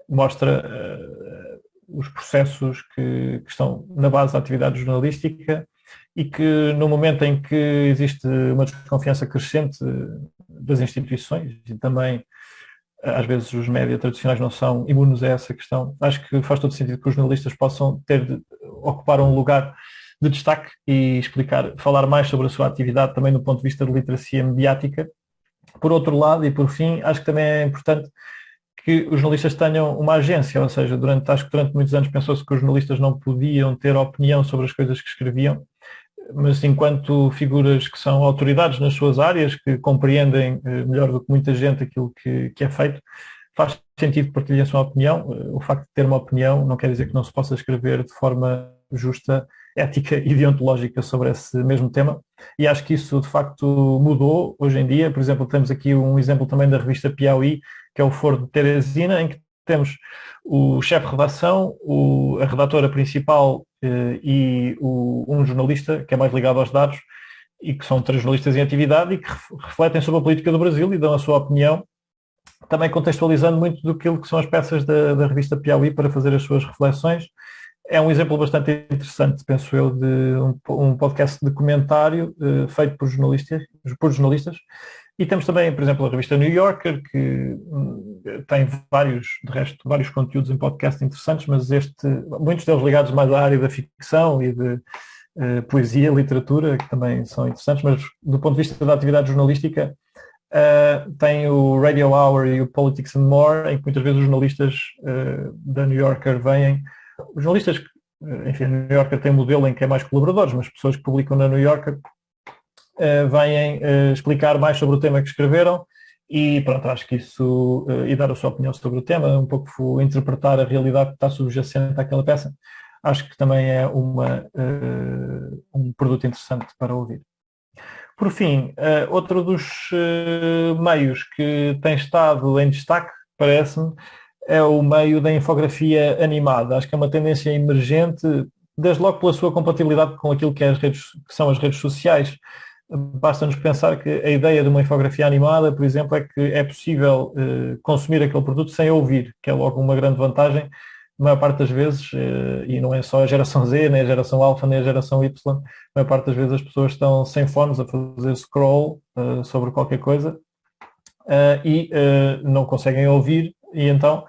mostra os processos que estão na base da atividade jornalística, e que no momento em que existe uma desconfiança crescente das instituições, e também às vezes os médias tradicionais não são imunes a essa questão, acho que faz todo sentido que os jornalistas possam ocupar um lugar de destaque e falar mais sobre a sua atividade também do ponto de vista de literacia mediática. Por outro lado, e por fim, acho que também é importante que os jornalistas tenham uma agência, ou seja, acho que durante muitos anos pensou-se que os jornalistas não podiam ter opinião sobre as coisas que escreviam, mas enquanto figuras que são autoridades nas suas áreas, que compreendem melhor do que muita gente aquilo que é feito, faz sentido que partilhem a sua opinião. O facto de ter uma opinião não quer dizer que não se possa escrever de forma justa, ética e deontológica sobre esse mesmo tema, e acho que isso de facto mudou hoje em dia. Por exemplo, temos aqui um exemplo também da revista Piauí, que é o Foro de Teresina, em que temos o chefe de redação, a redatora principal e um jornalista que é mais ligado aos dados, e que são 3 jornalistas em atividade e que refletem sobre a política do Brasil e dão a sua opinião, também contextualizando muito do que são as peças da revista Piauí para fazer as suas reflexões. É um exemplo bastante interessante, penso eu, de um podcast de comentário feito por jornalistas. E temos também, por exemplo, a revista New Yorker, que tem vários conteúdos em podcast interessantes, mas muitos deles ligados mais à área da ficção e de poesia, literatura, que também são interessantes, mas do ponto de vista da atividade jornalística, tem o Radio Hour e o Politics and More, em que muitas vezes os jornalistas da New Yorker vêm. Os jornalistas, enfim, a New Yorker tem um modelo em que é mais colaboradores, mas pessoas que publicam na New Yorker vêm explicar mais sobre o tema que escreveram, e pronto, acho que isso, e dar a sua opinião sobre o tema, um pouco interpretar a realidade que está subjacente àquela peça, acho que também é um produto interessante para ouvir. Por fim, outro dos meios que tem estado em destaque, parece-me, é o meio da infografia animada. Acho que é uma tendência emergente, desde logo pela sua compatibilidade com aquilo que são as redes sociais. Basta-nos pensar que a ideia de uma infografia animada, por exemplo, é que é possível consumir aquele produto sem ouvir, que é logo uma grande vantagem, maior parte das vezes, e não é só a geração Z, nem a geração Alpha, nem a geração Y, a maior parte das vezes as pessoas estão sem fones a fazer scroll sobre qualquer coisa e não conseguem ouvir, e então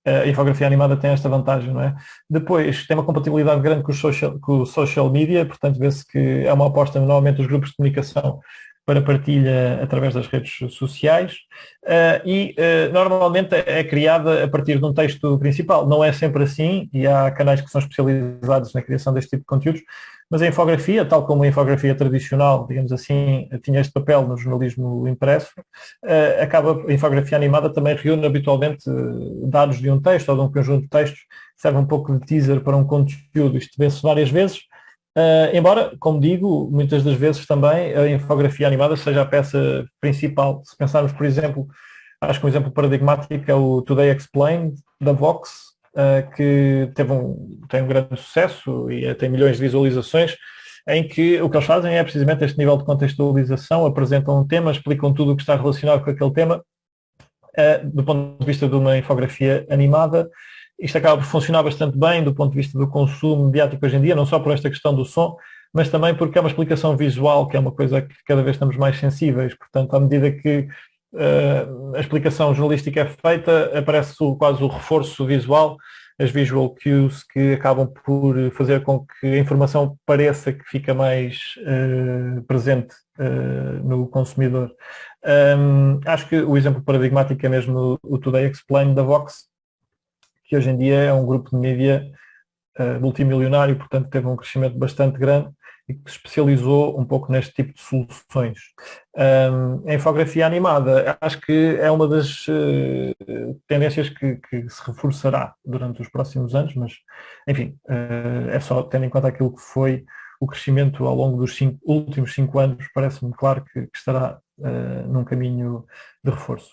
a infografia animada tem esta vantagem, não é? Depois, tem uma compatibilidade grande com o social media, portanto vê-se que é uma aposta normalmente dos grupos de comunicação para partilha através das redes sociais normalmente é criada a partir de um texto principal. Não é sempre assim e há canais que são especializados na criação deste tipo de conteúdos, mas a infografia, tal como a infografia tradicional, digamos assim, tinha este papel no jornalismo impresso, a infografia animada também reúne habitualmente dados de um texto ou de um conjunto de textos, serve um pouco de teaser para um conteúdo. Isto vê-se várias vezes, embora, como digo, muitas das vezes também a infografia animada seja a peça principal. Se pensarmos, por exemplo, acho que um exemplo paradigmático é o Today Explained, da Vox, que tem um grande sucesso e tem milhões de visualizações, em que o que eles fazem é precisamente este nível de contextualização, apresentam um tema, explicam tudo o que está relacionado com aquele tema, do ponto de vista de uma infografia animada. Isto acaba por funcionar bastante bem do ponto de vista do consumo mediático hoje em dia, não só por esta questão do som, mas também porque é uma explicação visual, que é uma coisa que cada vez estamos mais sensíveis. Portanto, à medida que a explicação jornalística é feita, aparece quase o reforço visual, as visual cues, que acabam por fazer com que a informação pareça que fica mais presente no consumidor. Acho que o exemplo paradigmático é mesmo o Today Explained, da Vox, que hoje em dia é um grupo de mídia multimilionário, portanto teve um crescimento bastante grande e que se especializou um pouco neste tipo de soluções. A infografia animada, acho que é uma das tendências que se reforçará durante os próximos anos, mas, enfim, é só tendo em conta aquilo que foi o crescimento ao longo dos últimos 5 anos, parece-me claro que estará num caminho de reforço.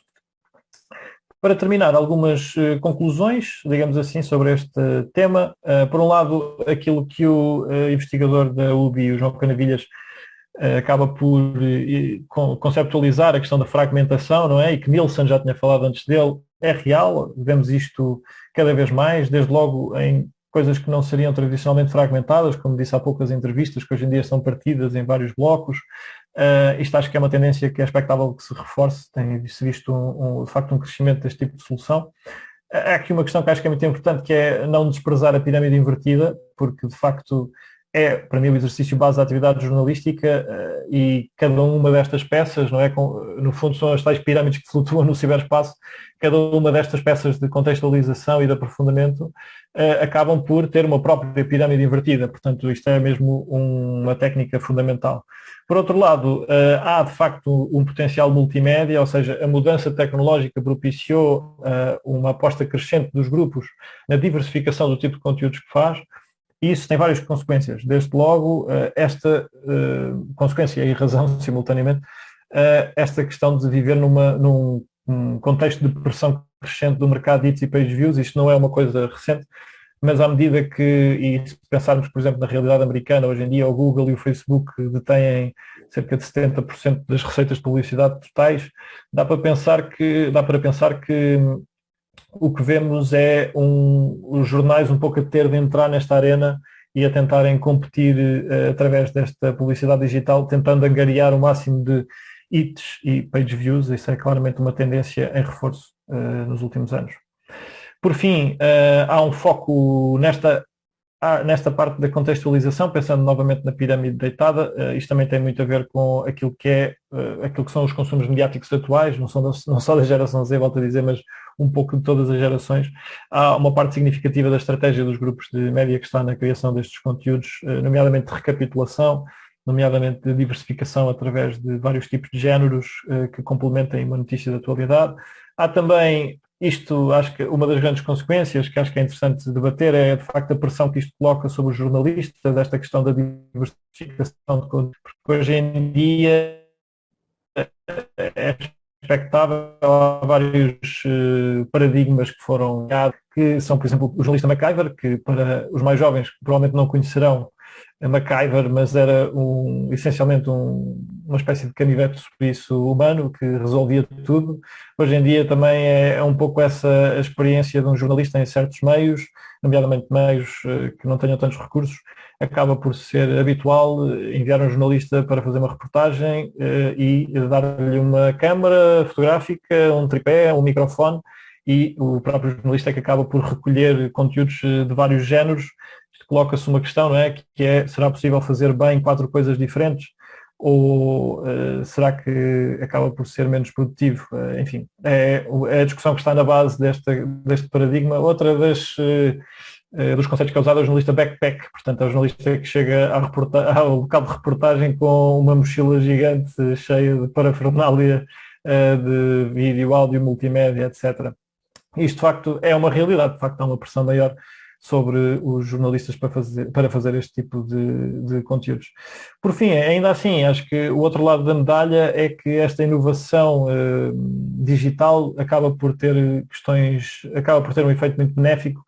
Para terminar, algumas conclusões, digamos assim, sobre este tema. Por um lado, aquilo que o investigador da UBI, o João Canavilhas, acaba por conceptualizar, a questão da fragmentação, não é? E que Nielsen já tinha falado antes dele, é real. Vemos isto cada vez mais, desde logo em coisas que não seriam tradicionalmente fragmentadas, como disse há pouco, as entrevistas, que hoje em dia são partidas em vários blocos. Isto acho que é uma tendência que é expectável que se reforce, tem-se visto de facto um crescimento deste tipo de solução. Há aqui uma questão que acho que é muito importante, que é não desprezar a pirâmide invertida, porque de facto é, para mim, o exercício base da atividade jornalística e cada uma destas peças, não é? No fundo são as tais pirâmides que flutuam no ciberespaço, cada uma destas peças de contextualização e de aprofundamento acabam por ter uma própria pirâmide invertida, portanto isto é mesmo uma técnica fundamental. Por outro lado, há de facto um potencial multimédia, ou seja, a mudança tecnológica propiciou uma aposta crescente dos grupos na diversificação do tipo de conteúdos que faz. E isso tem várias consequências. Desde logo, esta consequência e razão, simultaneamente, esta questão de viver num contexto de pressão crescente do mercado de hits e page views. Isto não é uma coisa recente, mas à medida que, e se pensarmos, por exemplo, na realidade americana, hoje em dia o Google e o Facebook detêm cerca de 70% das receitas de publicidade totais, dá para pensar que o que vemos é os jornais um pouco a ter de entrar nesta arena e a tentarem competir através desta publicidade digital, tentando angariar o máximo de hits e page views. Isso é claramente uma tendência em reforço nos últimos anos. Por fim, há um foco nesta parte da contextualização, pensando novamente na pirâmide deitada. Isto também tem muito a ver com aquilo que são os consumos mediáticos atuais, não só da geração Z, volto a dizer, mas um pouco de todas as gerações. Há uma parte significativa da estratégia dos grupos de média que está na criação destes conteúdos, nomeadamente de recapitulação, nomeadamente de diversificação através de vários tipos de géneros que complementem uma notícia de atualidade. Há também acho que uma das grandes consequências que acho que é interessante debater é, de facto, a pressão que isto coloca sobre os jornalistas, esta questão da diversificação de conteúdos, porque hoje em dia é expectável, há vários paradigmas que foram criados, que são, por exemplo, o jornalista MacIver, que para os mais jovens provavelmente não conhecerão a MacIver, mas era essencialmente um uma espécie de canivete suíço humano que resolvia tudo. Hoje em dia também é um pouco essa a experiência de um jornalista em certos meios, nomeadamente meios que não tenham tantos recursos, acaba por ser habitual enviar um jornalista para fazer uma reportagem e dar-lhe uma câmara fotográfica, um tripé, um microfone, e o próprio jornalista é que acaba por recolher conteúdos de vários géneros. Isto coloca-se uma questão, não é? Que é, será possível fazer bem 4 coisas diferentes? Ou será que acaba por ser menos produtivo? Enfim, é a discussão que está na base deste paradigma. Outra dos conceitos que é usado é o jornalista backpack, portanto é o jornalista que chega ao local de reportagem com uma mochila gigante cheia de parafernália de vídeo, áudio, multimédia, etc. Isto de facto é uma realidade, de facto há uma pressão maior sobre os jornalistas para fazer este tipo de conteúdos. Por fim, ainda assim, acho que o outro lado da medalha é que esta inovação digital acaba por ter um efeito muito benéfico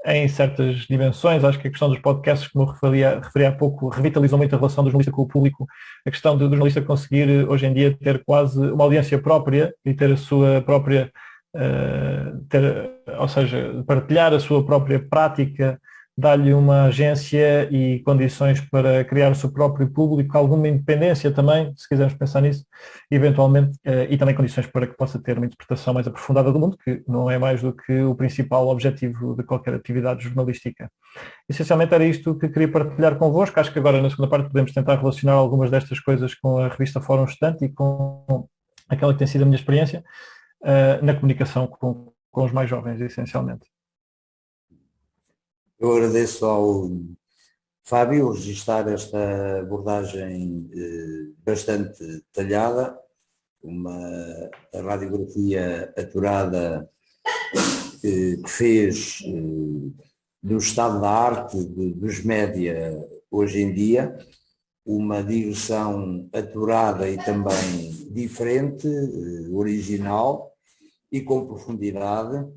em certas dimensões. Acho que a questão dos podcasts, como eu referi há pouco, revitalizou muito a relação do jornalista com o público. A questão do jornalista conseguir, hoje em dia, ter quase uma audiência própria e ter a sua própria ou seja, partilhar a sua própria prática, dar-lhe uma agência e condições para criar o seu próprio público, alguma independência também, se quisermos pensar nisso, eventualmente, e também condições para que possa ter uma interpretação mais aprofundada do mundo, que não é mais do que o principal objetivo de qualquer atividade jornalística. Essencialmente era isto que queria partilhar convosco. Acho que agora, na segunda parte, podemos tentar relacionar algumas destas coisas com a revista Fórum Estudante e com aquela que tem sido a minha experiência na comunicação com os mais jovens, essencialmente. Eu agradeço ao Fábio registar esta abordagem bastante detalhada, uma radiografia aturada que fez do estado da arte dos média hoje em dia, uma digressão aturada e também diferente, original e com profundidade,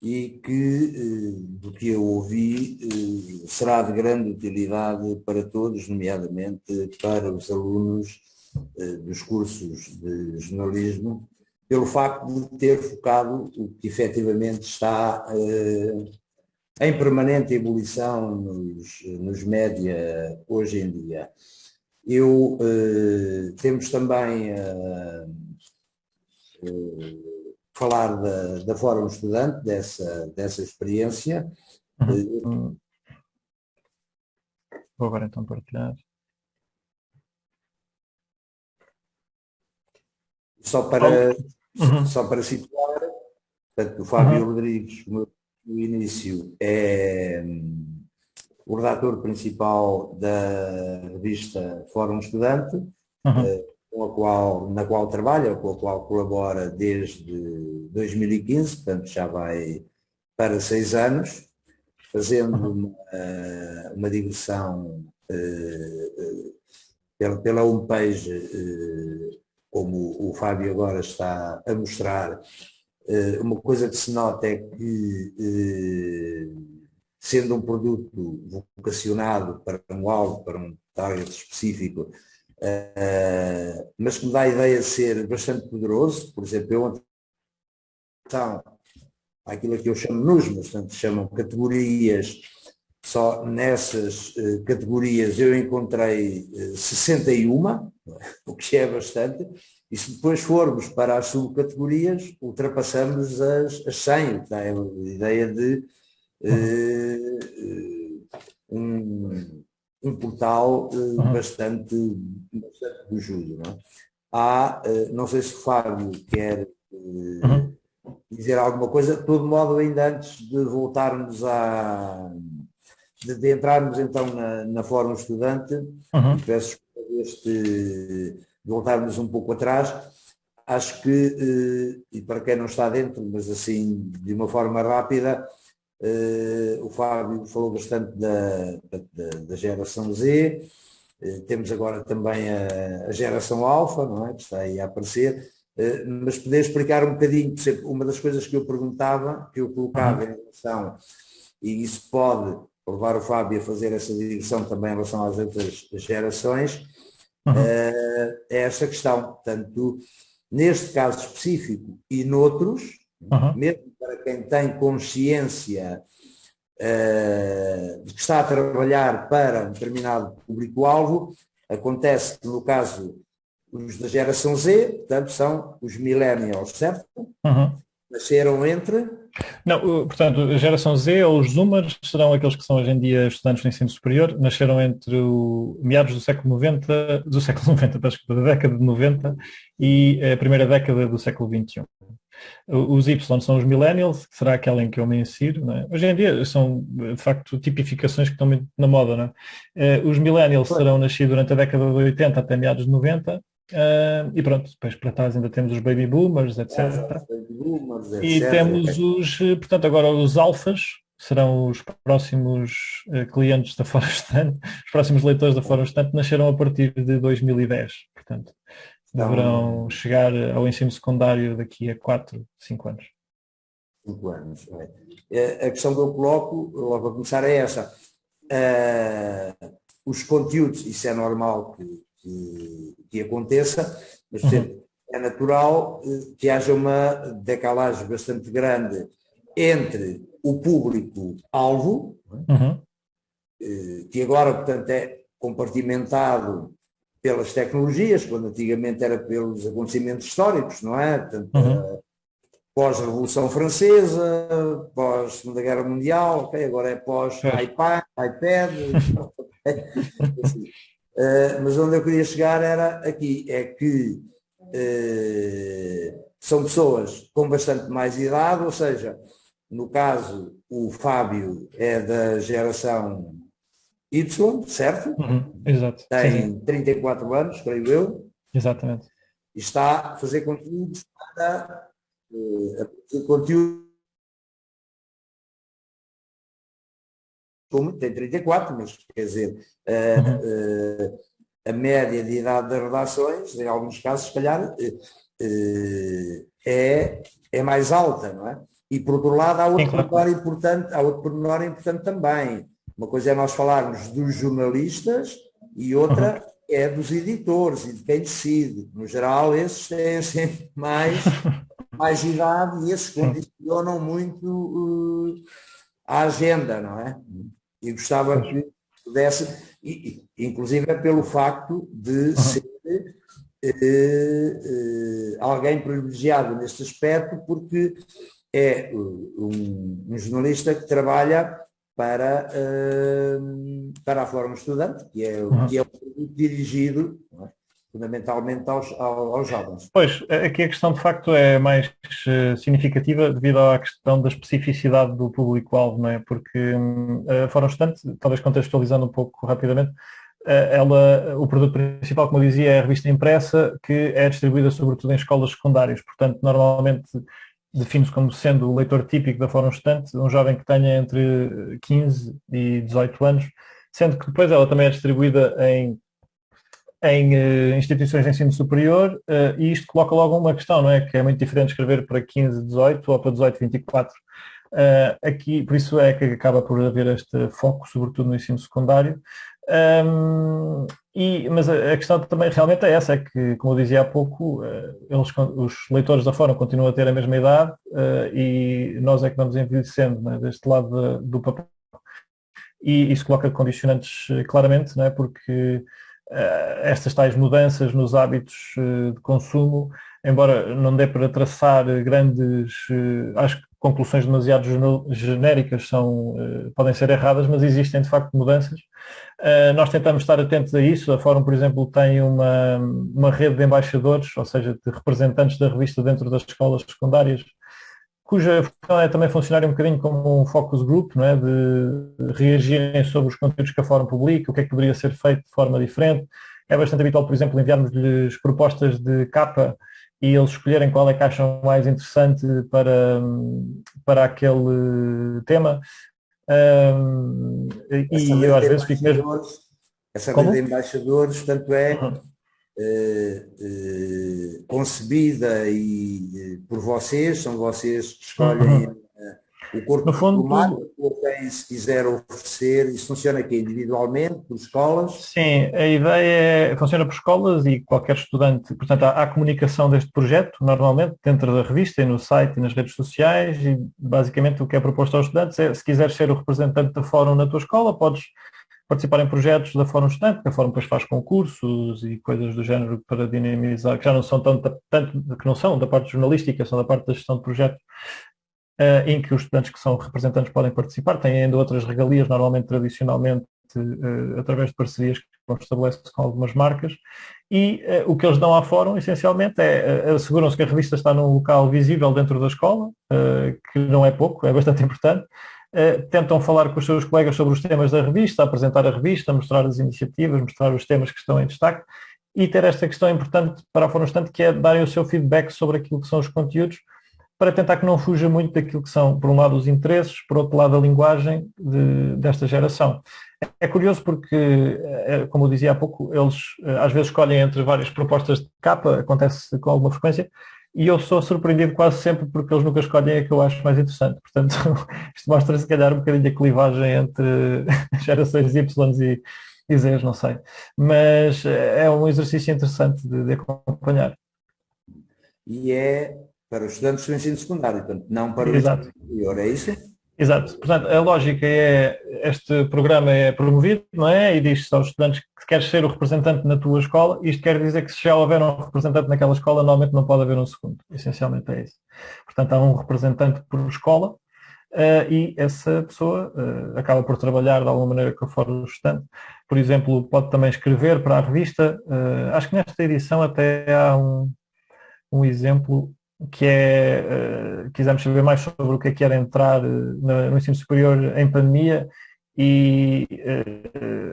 e que, do que eu ouvi, será de grande utilidade para todos, nomeadamente para os alunos dos cursos de jornalismo, pelo facto de ter focado o que efetivamente está em permanente ebulição nos média hoje em dia. Temos também falar da Fórum Estudante, dessa experiência. Vou agora então partilhar. Só para situar, portanto, o Fábio Rodrigues, no início, é o redator principal da revista Fórum Estudante, na qual trabalha, com a qual colabora desde 2015, portanto já vai para 6 anos, fazendo uma digressão pela homepage, como o Fábio agora está a mostrar. Uma coisa que se nota é que, sendo um produto vocacionado para um alvo, para um target específico, mas que me dá a ideia de ser bastante poderoso. Por exemplo, eu aquilo que eu chamo NUSMAs, portanto chamam categorias, só nessas categorias eu encontrei 61, o que é bastante, e se depois formos para as subcategorias, ultrapassamos as 100, que dá a ideia de um portal bastante bujudo. Não sei se o Fábio quer dizer alguma coisa. De todo modo, ainda antes de voltarmos de entrarmos então na Fórum Estudante, peço de voltarmos um pouco atrás. Acho que, e para quem não está dentro, mas assim de uma forma rápida, o Fábio falou bastante da geração Z, temos agora também a geração Alfa, não é? Que está aí a aparecer, mas poder explicar um bocadinho, por exemplo, uma das coisas que eu perguntava, que eu colocava em relação, e isso pode levar o Fábio a fazer essa direção também em relação às outras gerações, Uhum. É esta questão. Portanto, neste caso específico e noutros, Uhum. mesmo para quem tem consciência de que está a trabalhar para um determinado público-alvo, acontece que no caso os da geração Z, portanto, são os millennials, certo? Uhum. Nasceram entre. Não, portanto, a geração Z ou os Zoomers serão aqueles que são hoje em dia estudantes do ensino superior, nasceram entre o meados do século 90, do século 90, peço desculpa, da década de 90 e a primeira década do século 21. Os Y são os millennials, que será aquela em que eu me insiro. Não é? Hoje em dia são, de facto, tipificações que estão muito na moda. Não é? Os millennials serão nascidos durante a década de 80 até meados de 90. E pronto, depois para trás ainda temos os baby boomers, etc. Boomers, E etc. temos portanto, agora os alfas, serão os próximos clientes da Forestante, os próximos leitores da Forestante nasceram a partir de 2010, portanto, deverão São chegar ao ensino secundário daqui a 4, 5 anos. 5 anos. A questão que eu coloco, logo a começar, é essa. Os conteúdos, isso é normal que aconteça, mas, por exemplo, é natural que haja uma decalagem bastante grande entre o público-alvo, Uhum. que agora, portanto, é compartimentado pelas tecnologias, quando antigamente era pelos acontecimentos históricos, não é? Portanto, Uhum. pós-Revolução Francesa, pós-Segunda Guerra Mundial, okay, agora é Pois. pós-iPad, iPad, assim. Mas onde eu queria chegar era aqui, é que são pessoas com bastante mais idade, ou seja, no caso o Fábio é da geração Y, certo? Uhum. Exato. Sim, sim. Tem 34 anos, creio eu, Exatamente. e está a fazer conteúdos para a fazer conteúdo, como tem 34, mas quer dizer, Uhum. a média de idade das redações, em alguns casos, se calhar, é mais alta, não é? E por outro lado Sim, claro. há outro pormenor importante também. Uma coisa é nós falarmos dos jornalistas e Uhum. outra é dos editores e de quem decide. No geral, esses têm sempre mais idade e esses Sim. condicionam muito a agenda, não é? E gostava Pois. que pudesse, inclusive é pelo facto de ser Uhum. alguém privilegiado neste aspecto, porque é um jornalista que trabalha para a Fórum Estudante, que é Uhum. um produto dirigido, não é? Fundamentalmente aos jovens. Pois, aqui a questão de facto é mais significativa devido à questão da especificidade do público-alvo, não é? Porque a Fórum Estudante, talvez contextualizando um pouco rapidamente, o produto principal, como eu dizia, é a revista impressa, que é distribuída sobretudo em escolas secundárias. Portanto, normalmente define-se como sendo o leitor típico da Fórum Estudante, um jovem que tenha entre 15 e 18 anos, sendo que depois ela também é distribuída em instituições de ensino superior, e isto coloca logo uma questão, não é? Que é muito diferente escrever para 15, 18 ou para 18, 24. Aqui, por isso é que acaba por haver este foco, sobretudo no ensino secundário. Mas a questão também realmente é essa, é que, como eu dizia há pouco, os leitores da Fórum continuam a ter a mesma idade, e nós é que vamos envelhecendo, não é? Deste lado do papel. E isso coloca condicionantes claramente, não é? Porque estas tais mudanças nos hábitos de consumo, embora não dê para traçar grandes, acho que conclusões demasiado genéricas podem ser erradas, mas existem de facto mudanças. Nós tentamos estar atentos a isso. A Fórum, por exemplo, tem uma rede de embaixadores, ou seja, de representantes da revista dentro das escolas secundárias, cuja função é também funcionar um bocadinho como um focus group, não é? De reagirem sobre os conteúdos que a Fórum publica, o que é que poderia ser feito de forma diferente. É bastante habitual, por exemplo, enviarmos-lhes propostas de capa e eles escolherem qual é que acham mais interessante para aquele tema. Essa E eu rede às de vezes fico mesmo. embaixadores, essa rede de Como? embaixadores, tanto é Uhum. concebida por vocês, são vocês que escolhem Uhum. O corpo No fundo, diplomático, ou quem se quiser oferecer, isso funciona aqui individualmente, por escolas? sim, a ideia funciona por escolas e qualquer estudante. Portanto, há comunicação deste projeto, normalmente, dentro da revista e no site e nas redes sociais, e basicamente o que é proposto aos estudantes é, se quiseres ser o representante da Fórum na tua escola, podes participar em projetos da Fórum Estudante, que a Fórum depois faz concursos e coisas do género para dinamizar, que já não são tanto que não são da parte jornalística, são da parte da gestão de projetos, em que os estudantes que são representantes podem participar, têm ainda outras regalias, normalmente tradicionalmente através de parcerias que estabelece com algumas marcas, e o que eles dão à Fórum, essencialmente, é asseguram-se que a revista está num local visível dentro da escola, que não é pouco, é bastante importante. Tentam falar com os seus colegas sobre os temas da revista, apresentar a revista, mostrar as iniciativas, mostrar os temas que estão em destaque e ter esta questão importante para a Fórum Estudante, que é darem o seu feedback sobre aquilo que são os conteúdos, para tentar que não fuja muito daquilo que são, por um lado, os interesses, por outro lado, a linguagem desta geração. É curioso porque, como eu dizia há pouco, eles às vezes escolhem entre várias propostas de capa, acontece com alguma frequência, e eu sou surpreendido quase sempre porque eles nunca escolhem a que eu acho mais interessante. Portanto, isto mostra se calhar um bocadinho a clivagem entre gerações Y e Zs, não sei. Mas é um exercício interessante de acompanhar. E é para os estudantes do ensino secundário, portanto, não para o ensino Exato. superior, é isso? Exato. Portanto, a lógica é, este programa é promovido, não é? E diz aos estudantes que queres ser o representante na tua escola. Isto quer dizer que se já houver um representante naquela escola, normalmente não pode haver um segundo. Essencialmente é isso. Portanto, há um representante por escola, e essa pessoa acaba por trabalhar de alguma maneira com fora do estudante. Por exemplo, pode também escrever para a revista. Acho que nesta edição até há um exemplo que é, quisemos saber mais sobre o que era entrar no ensino superior em pandemia e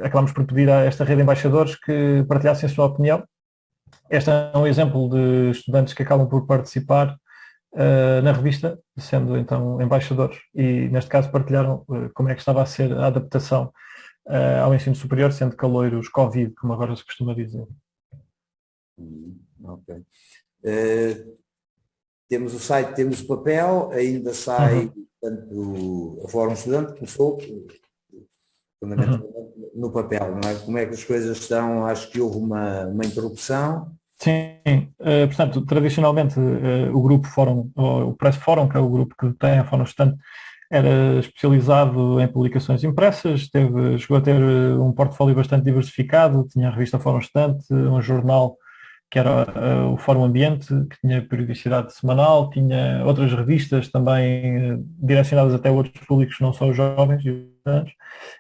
acabámos por pedir a esta rede de embaixadores que partilhassem a sua opinião. Este é um exemplo de estudantes que acabam por participar na revista, sendo então embaixadores, e neste caso partilharam como é que estava a ser a adaptação ao ensino superior, sendo caloiros Covid, como agora se costuma dizer. Ok. Temos o site, temos o papel, ainda sai, portanto, a Fórum Estudante começou fundamentalmente no papel, não é? Como é que as coisas estão? Acho que houve uma interrupção. Sim, portanto, tradicionalmente o grupo Fórum, o Press Fórum, que é o grupo que tem a Fórum Estudante, era especializado em publicações impressas, chegou a ter um portfólio bastante diversificado, tinha a revista Fórum Estudante, um jornal que era o Fórum Ambiente, que tinha periodicidade semanal, tinha outras revistas também direcionadas até a outros públicos, não só os jovens e os estudantes.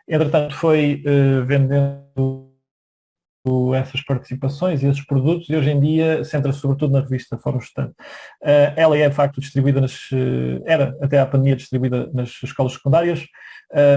Entretanto, foi vendendo essas participações e esses produtos e hoje em dia centra-se sobretudo na revista Fórum Estudante. Ela é de facto distribuída era até à pandemia distribuída nas escolas secundárias.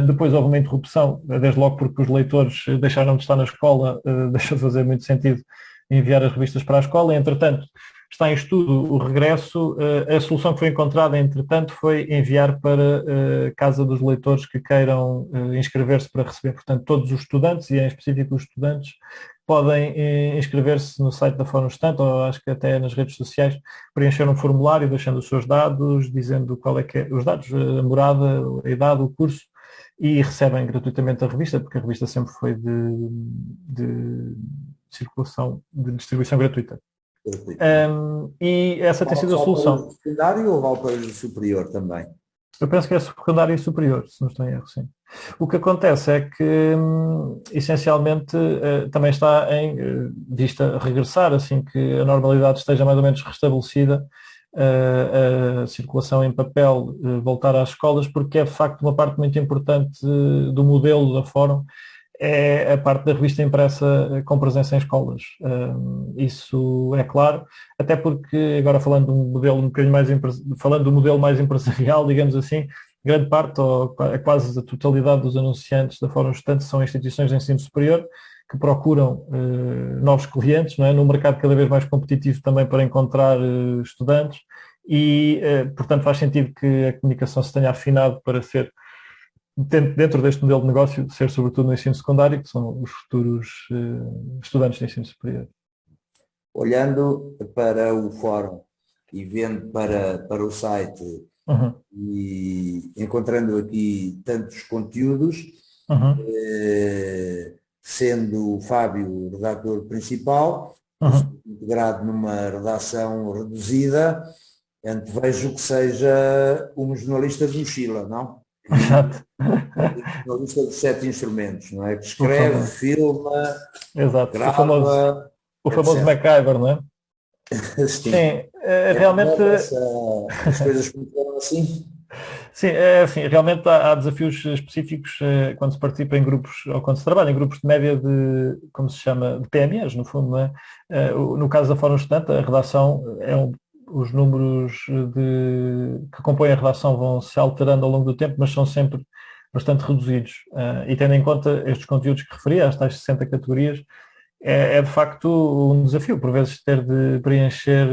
Depois houve uma interrupção, desde logo porque os leitores deixaram de estar na escola, deixou de fazer muito sentido enviar as revistas para a escola. Entretanto, está em estudo o regresso. A solução que foi encontrada, entretanto, foi enviar para a casa dos leitores que queiram inscrever-se para receber. Portanto, todos os estudantes, e em específico os estudantes, podem inscrever-se no site da Fórum Estudante, ou acho que até nas redes sociais, preencher um formulário, deixando os seus dados, dizendo qual é que é, os dados, a morada, a idade, o curso, e recebem gratuitamente a revista, porque a revista sempre foi de circulação, de distribuição gratuita. E essa tem sido a solução. Vale para o secundário ou vale para o superior também? Eu penso que é secundário e superior, se não estou em erro, sim. O que acontece é que, essencialmente, também está em vista regressar, assim que a normalidade esteja mais ou menos restabelecida, a circulação em papel voltar às escolas, porque é de facto uma parte muito importante do modelo da Fórum, é a parte da revista impressa com presença em escolas. Isso é claro, até porque agora falando de um modelo um bocadinho mais falando do modelo mais empresarial, digamos assim, grande parte, ou quase a totalidade dos anunciantes da Fórum Estudante são instituições de ensino superior que procuram novos clientes, não é? Num mercado cada vez mais competitivo também para encontrar estudantes e, portanto, faz sentido que a comunicação se tenha afinado para ser dentro deste modelo de negócio, ser sobretudo no ensino secundário, que são os futuros estudantes de ensino superior. Olhando para o fórum e vendo para o site, Uhum. E encontrando aqui tantos conteúdos, Uhum. sendo o Fábio o redator principal, eu sou Uhum. integrado numa redação reduzida, antevejo que seja um jornalista de mochila, não? Exato. Um jornalista de 7 instrumentos, não é? Que O escreve, famoso. filma, Exato. grava, O famoso etc. MacGyver, não é? Sim. Sim, É realmente, verdade, as coisas funcionam assim. sim, é assim, realmente há desafios específicos quando se participa em grupos, ou quando se trabalha em grupos de média de, como se chama, de PMEs, no fundo, não é? No caso da Fórum Estudante, a redação os números que compõem a redação vão se alterando ao longo do tempo, mas são sempre bastante reduzidos. E tendo em conta estes conteúdos que referi, as tais 60 categorias, é de facto um desafio, por vezes ter de preencher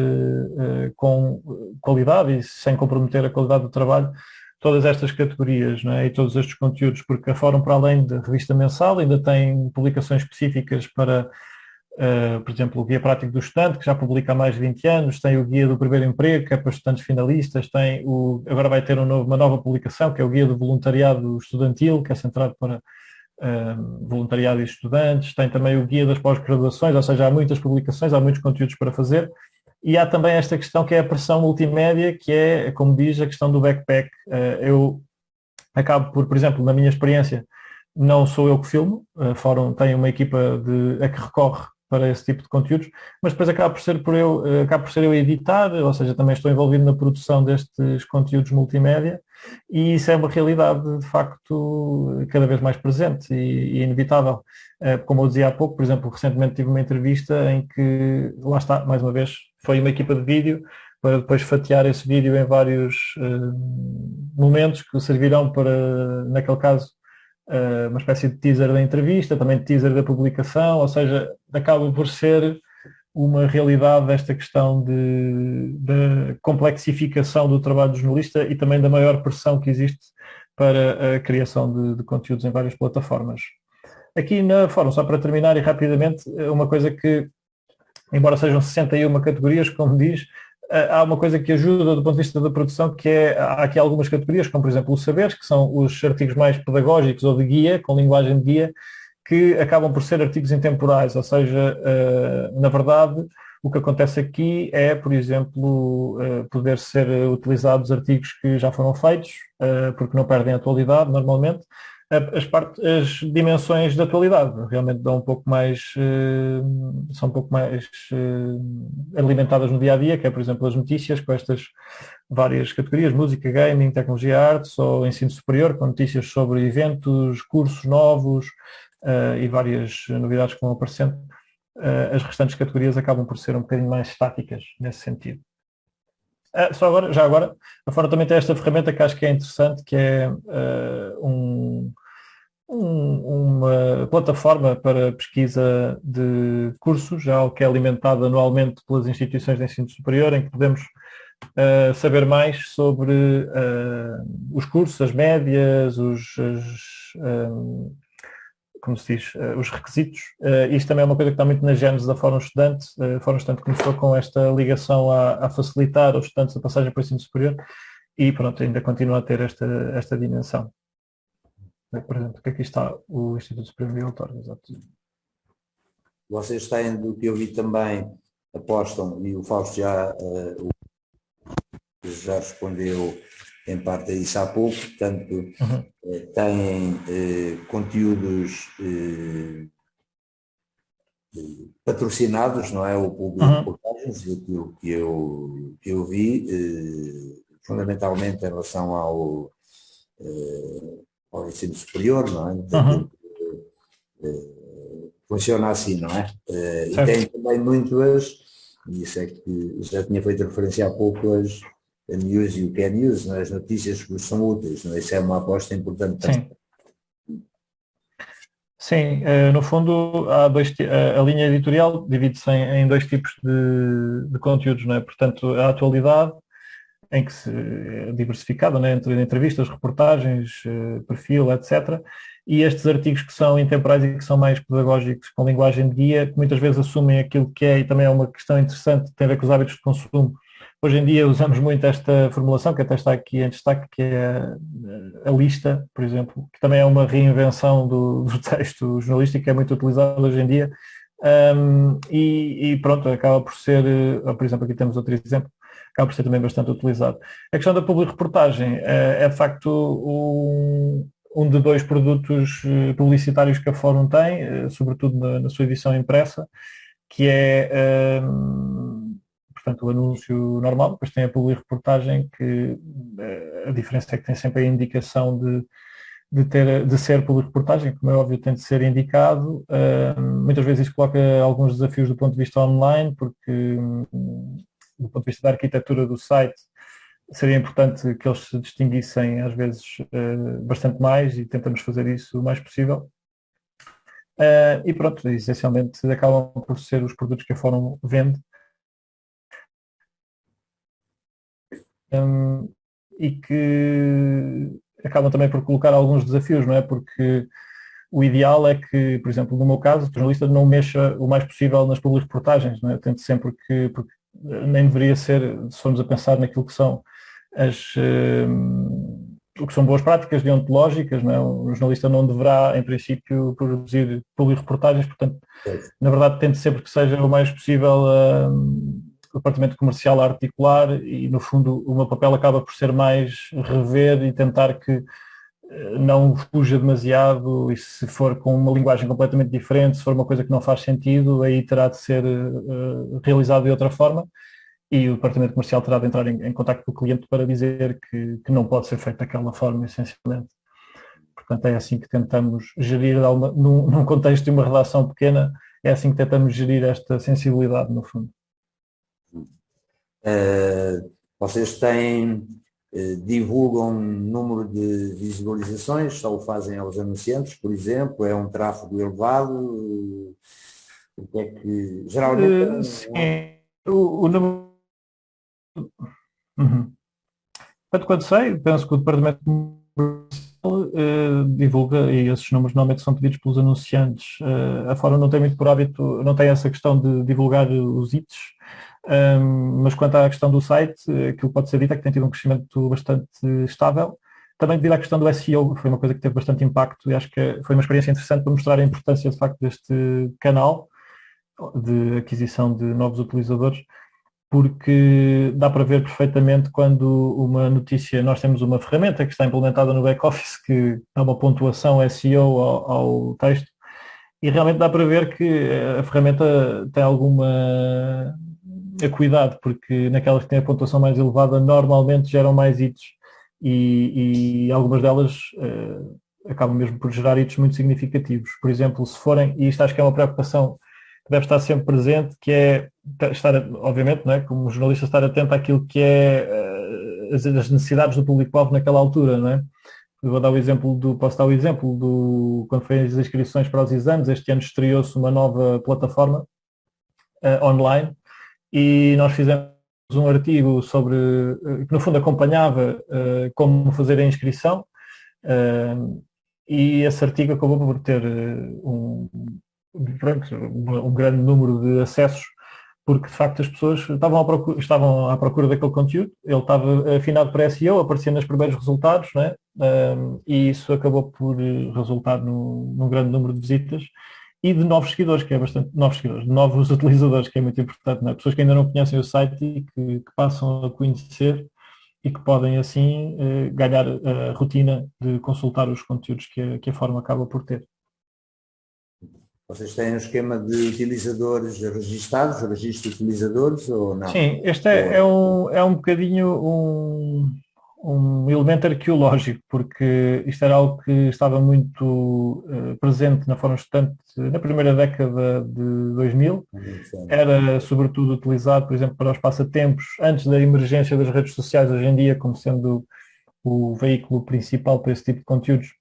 com qualidade e sem comprometer a qualidade do trabalho todas estas categorias, não é? E todos estes conteúdos, porque a Fórum, para além da revista mensal, ainda tem publicações específicas para, por exemplo, o Guia Prático do Estudante, que já publica há mais de 20 anos, tem o Guia do Primeiro Emprego, que é para estudantes finalistas, agora vai ter uma nova publicação, que é o Guia do Voluntariado Estudantil, que é centrado para voluntariado e estudantes, tem também o guia das pós-graduações, ou seja, há muitas publicações, há muitos conteúdos para fazer, e há também esta questão que é a pressão multimédia, que é, como diz, a questão do backpack. Eu acabo por exemplo, na minha experiência, não sou eu que filmo, a Fórum tem uma equipa a que recorre para esse tipo de conteúdos, mas depois acabo por ser eu a editar, ou seja, também estou envolvido na produção destes conteúdos multimédia, e isso é uma realidade, de facto, cada vez mais presente e inevitável. Como eu dizia há pouco, por exemplo, recentemente tive uma entrevista em que, lá está, mais uma vez, foi uma equipa de vídeo, para depois fatiar esse vídeo em vários momentos que servirão para, naquele caso, uma espécie de teaser da entrevista, também de teaser da publicação, ou seja, acaba por ser uma realidade desta questão de complexificação do trabalho do jornalista e também da maior pressão que existe para a criação de conteúdos em várias plataformas. Aqui na Fórum, só para terminar e rapidamente, uma coisa que, embora sejam 61 categorias, como diz, há uma coisa que ajuda do ponto de vista da produção, que há aqui algumas categorias, como por exemplo os saberes, que são os artigos mais pedagógicos ou de guia, com linguagem de guia, que acabam por ser artigos intemporais, ou seja, na verdade, o que acontece aqui é, por exemplo, poder ser utilizados artigos que já foram feitos, porque não perdem atualidade normalmente, as dimensões da atualidade realmente dão um pouco mais, são um pouco mais alimentadas no dia a dia, que é, por exemplo, as notícias com estas várias categorias, música, gaming, tecnologia, artes ou ensino superior, com notícias sobre eventos, cursos novos e várias novidades que vão aparecendo. As restantes categorias acabam por ser um bocadinho mais estáticas nesse sentido. Já agora, a Fórum também tem esta ferramenta que acho que é interessante, que é uma plataforma para pesquisa de cursos, já que é alimentada anualmente pelas instituições de ensino superior, em que podemos saber mais sobre os cursos, as médias, como se diz, os requisitos. Isto também é uma coisa que está muito na gênese da Fórum Estudante. A Fórum Estudante começou com esta ligação a facilitar aos estudantes a passagem para o ensino superior e pronto, ainda continua a ter esta dimensão. Por exemplo, que aqui está o Instituto Superior de Outorga, exato. Vocês têm, do que eu vi também, apostam, e o Fausto já respondeu em parte a isso há pouco, portanto, têm conteúdos patrocinados, não é? O público de reportagens, aquilo que eu vi, fundamentalmente em relação ao ensino superior, não é? Daquilo que funciona assim, não é? E tem também muitas, e isso é que já tinha feito referência há pouco, a news e o que é news, não é? As notícias que são úteis, não é? Isso é uma aposta importante também. Sim, no fundo há a linha editorial divide-se em dois tipos de conteúdos, não é? Portanto, a atualidade, em que se é diversificada, né, entre entrevistas, reportagens, perfil, etc. E estes artigos que são intemporais e que são mais pedagógicos, com linguagem de guia, que muitas vezes assumem aquilo que é, e também é uma questão interessante, que tem a ver com os hábitos de consumo, Hoje em dia usamos muito esta formulação, que até está aqui em destaque, que é a lista, por exemplo, que também é uma reinvenção do texto jornalístico, que é muito utilizado hoje em dia. E pronto, acaba por ser, por exemplo, aqui temos outro exemplo, acaba por ser também bastante utilizado. A questão da publi-reportagem é de facto um de dois produtos publicitários que a Fórum tem, sobretudo na sua edição impressa, que é, portanto, o anúncio normal, depois tem a publi-reportagem, que a diferença é que tem sempre a indicação de ser publi-reportagem, como é óbvio, tem de ser indicado. Muitas vezes isso coloca alguns desafios do ponto de vista online, porque do ponto de vista da arquitetura do site, seria importante que eles se distinguissem às vezes bastante mais, e tentamos fazer isso o mais possível. E pronto, essencialmente acabam por ser os produtos que a Fórum vende. E que acabam também por colocar alguns desafios, não é? Porque o ideal é que, por exemplo, no meu caso, o jornalista não mexa o mais possível nas publi-reportagens, não é? Eu tento sempre porque nem deveria ser, se formos a pensar naquilo que são o que são boas práticas deontológicas, não é? O jornalista não deverá, em princípio, produzir publi-reportagens, portanto, na verdade, tento sempre que seja o mais possível o departamento comercial a articular, e, no fundo, o meu papel acaba por ser mais rever e tentar que não fuja demasiado, e se for com uma linguagem completamente diferente, se for uma coisa que não faz sentido, aí terá de ser realizado de outra forma, e o departamento comercial terá de entrar em contacto com o cliente para dizer que não pode ser feito daquela forma, essencialmente. Portanto, é assim que tentamos gerir, num contexto de uma redação pequena, é assim que tentamos gerir esta sensibilidade, no fundo. Vocês divulgam número de visualizações, só o fazem aos anunciantes, por exemplo, é um tráfego elevado? O que é que geralmente sim, o número. Portanto, quando sei, penso que o departamento comercial divulga, e esses números normalmente são pedidos pelos anunciantes. A Fórum não tem muito por hábito, não tem essa questão de divulgar os hits. Mas quanto à questão do site, aquilo que pode ser dito é que tem tido um crescimento bastante estável. Também devido à questão do SEO, foi uma coisa que teve bastante impacto, e acho que foi uma experiência interessante para mostrar a importância, de facto, deste canal de aquisição de novos utilizadores, porque dá para ver perfeitamente quando uma notícia, nós temos uma ferramenta que está implementada no back-office que dá uma pontuação SEO ao texto, e realmente dá para ver que a ferramenta tem alguma cuidado, porque naquelas que têm a pontuação mais elevada normalmente geram mais hits, e algumas delas acabam mesmo por gerar hits muito significativos. Por exemplo, se forem, e isto acho que é uma preocupação que deve estar sempre presente, que é estar, obviamente, não é, como jornalista, estar atento àquilo que é as necessidades do público-alvo naquela altura, não é? Posso dar o exemplo quando foi as inscrições para os exames. Este ano estreou-se uma nova plataforma online, e nós fizemos um artigo sobre, que no fundo acompanhava como fazer a inscrição, e esse artigo acabou por ter um grande número de acessos, porque de facto as pessoas estavam à procura daquele conteúdo, ele estava afinado para SEO, aparecia nos primeiros resultados, não é? E isso acabou por resultar num grande número de visitas e de novos seguidores, que é bastante novos seguidores, de novos utilizadores, que é muito importante, não é? Pessoas que ainda não conhecem o site e que passam a conhecer, e que podem assim ganhar a rotina de consultar os conteúdos que a Fórum acaba por ter. Vocês têm um esquema de utilizadores registados, registro de utilizadores, ou não? Sim, este é um bocadinho um elemento arqueológico, porque isto era algo que estava muito presente na Fórum Estudante na primeira década de 2000. Era sobretudo utilizado, por exemplo, para os passatempos, antes da emergência das redes sociais hoje em dia, como sendo o veículo principal para esse tipo de conteúdos.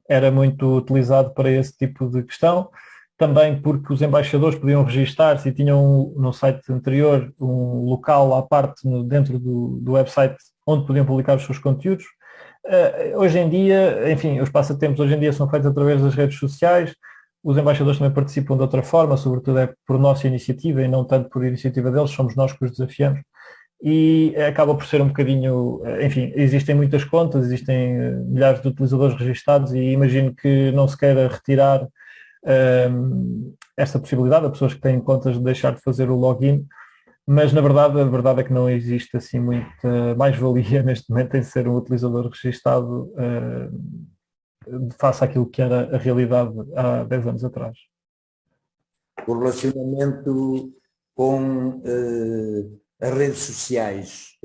Era muito utilizado para esse tipo de questão. Também porque os embaixadores podiam registar-se e tinham no site anterior um local à parte dentro do website onde podiam publicar os seus conteúdos. Hoje em dia, enfim, os passatempos hoje em dia são feitos através das redes sociais. Os embaixadores também participam de outra forma, sobretudo é por nossa iniciativa e não tanto por iniciativa deles, somos nós que os desafiamos. e acaba por ser um bocadinho, enfim, existem muitas contas, existem milhares de utilizadores registados e imagino que não se queira retirar esta possibilidade a pessoas que têm contas de deixar de fazer o login, mas na verdade a verdade é que não existe assim muita mais-valia neste momento em ser um utilizador registado face àquilo que era a realidade há 10 anos atrás. O relacionamento com as redes sociais.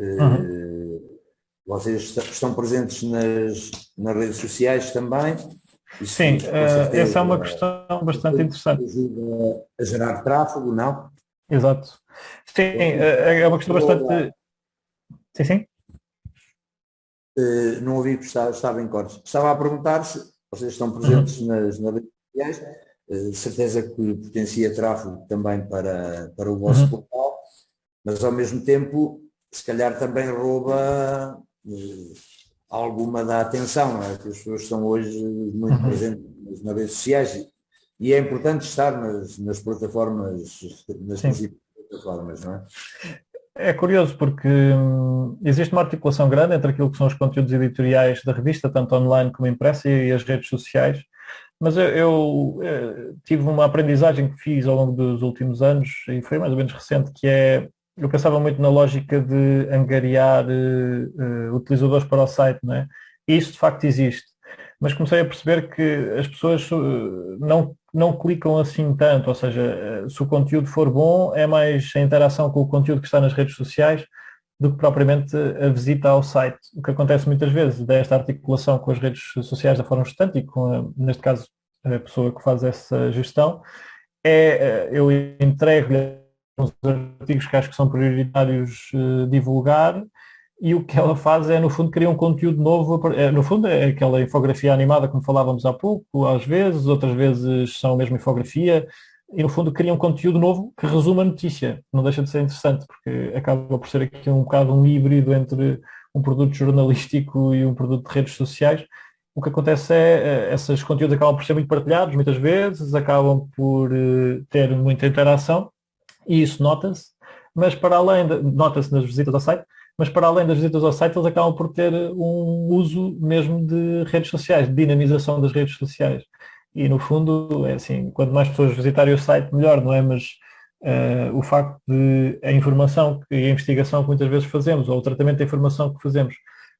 Vocês estão presentes nas redes sociais também? Isso, Sim, com certeza, essa é uma questão bastante interessante. ajuda a gerar tráfego, não? Exato. Sim, é uma questão bastante. Sim, sim. Não ouvi porque estava em cortes. Estava a perguntar se vocês estão presentes nas redes sociais, de certeza que potencia tráfego também para o vosso portal, mas ao mesmo tempo, se calhar também rouba alguma da atenção, não é? Que as pessoas estão hoje muito presentes nas redes sociais e é importante estar nas plataformas, nas principais plataformas, não é? É curioso porque existe uma articulação grande entre aquilo que são os conteúdos editoriais da revista, tanto online como impressa, e as redes sociais, mas eu tive uma aprendizagem que fiz ao longo dos últimos anos, e foi mais ou menos recente, que é, eu pensava muito na lógica de angariar utilizadores para o site, não é? E isso de facto existe. Mas comecei a perceber que as pessoas não clicam assim tanto, ou seja, se o conteúdo for bom, é mais a interação com o conteúdo que está nas redes sociais do que propriamente a visita ao site. O que acontece muitas vezes desta articulação com as redes sociais da forma constante e com, neste caso, a pessoa que faz essa gestão, é eu entrego-lhe uns artigos que acho que são prioritários divulgar e o que ela faz é, no fundo, criar um conteúdo novo. No fundo, é aquela infografia animada, como falávamos há pouco, às vezes, outras vezes são mesmo infografia, e no fundo cria um conteúdo novo que resume a notícia. Não deixa de ser interessante, porque acaba por ser aqui um bocado um híbrido entre um produto jornalístico e um produto de redes sociais. O que acontece é, esses conteúdos acabam por ser muito partilhados, muitas vezes, acabam por ter muita interação, e isso nota-se, mas para além, nota-se nas visitas ao site, mas para além das visitas ao site, eles acabam por ter um uso mesmo de redes sociais, de dinamização das redes sociais. E no fundo, é assim, quanto mais pessoas visitarem o site, melhor, não é? Mas o facto de a informação e a investigação que muitas vezes fazemos, ou o tratamento da informação que fazemos,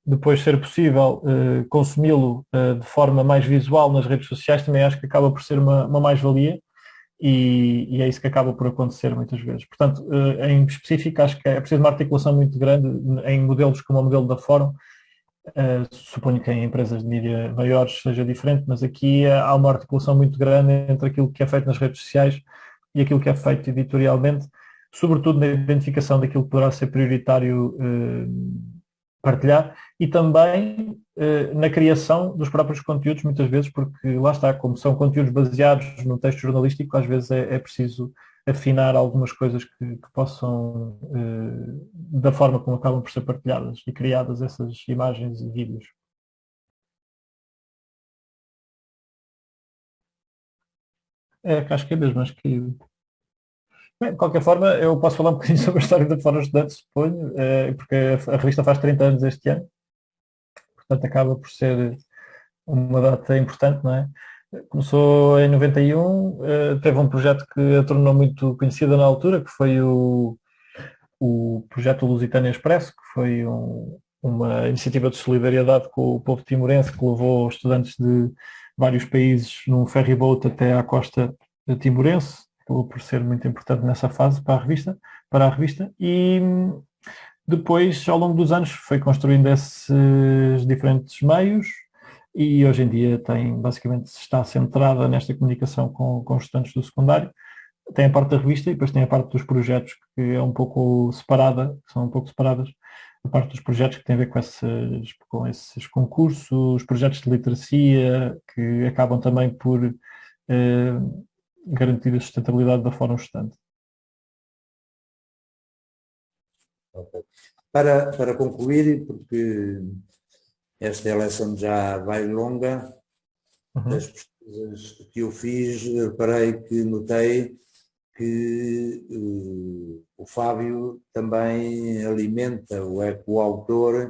depois ser possível consumi-lo de forma mais visual nas redes sociais, também acho que acaba por ser uma mais-valia e é isso que acaba por acontecer muitas vezes. Portanto, em específico, acho que é preciso uma articulação muito grande em modelos como o modelo da Fórum. Suponho que em empresas de mídia maiores seja diferente, mas aqui há uma articulação muito grande entre aquilo que é feito nas redes sociais e aquilo que é feito editorialmente, sobretudo na identificação daquilo que poderá ser prioritário partilhar e também na criação dos próprios conteúdos, muitas vezes, porque lá está, como são conteúdos baseados no texto jornalístico, às vezes é preciso afinar algumas coisas que possam, da forma como acabam por ser partilhadas e criadas essas imagens e vídeos. Acho que é mesmo, acho que. Bem, de qualquer forma, eu posso falar um bocadinho sobre a história da Fórum Estudantes, suponho, porque a revista faz 30 anos este ano, portanto acaba por ser uma data importante, não é? Começou em 91, teve um projeto que a tornou muito conhecida na altura, que foi o projeto Lusitânia Expresso, que foi uma iniciativa de solidariedade com o povo timorense, que levou estudantes de vários países num ferryboat até à costa timorense, acabou por ser muito importante nessa fase para a revista, e depois, ao longo dos anos, foi construindo esses diferentes meios e hoje em dia basicamente está centrada nesta comunicação com os estudantes do secundário. Tem a parte da revista e depois tem a parte dos projetos que é um pouco separada, são um pouco separadas. A parte dos projetos que tem a ver com esses concursos, projetos de literacia, que acabam também por garantir a sustentabilidade da forma estudante. Okay. Para concluir, porque esta eleição já vai longa, das pesquisas que eu fiz, reparei que notei que o Fábio também alimenta, ou é coautor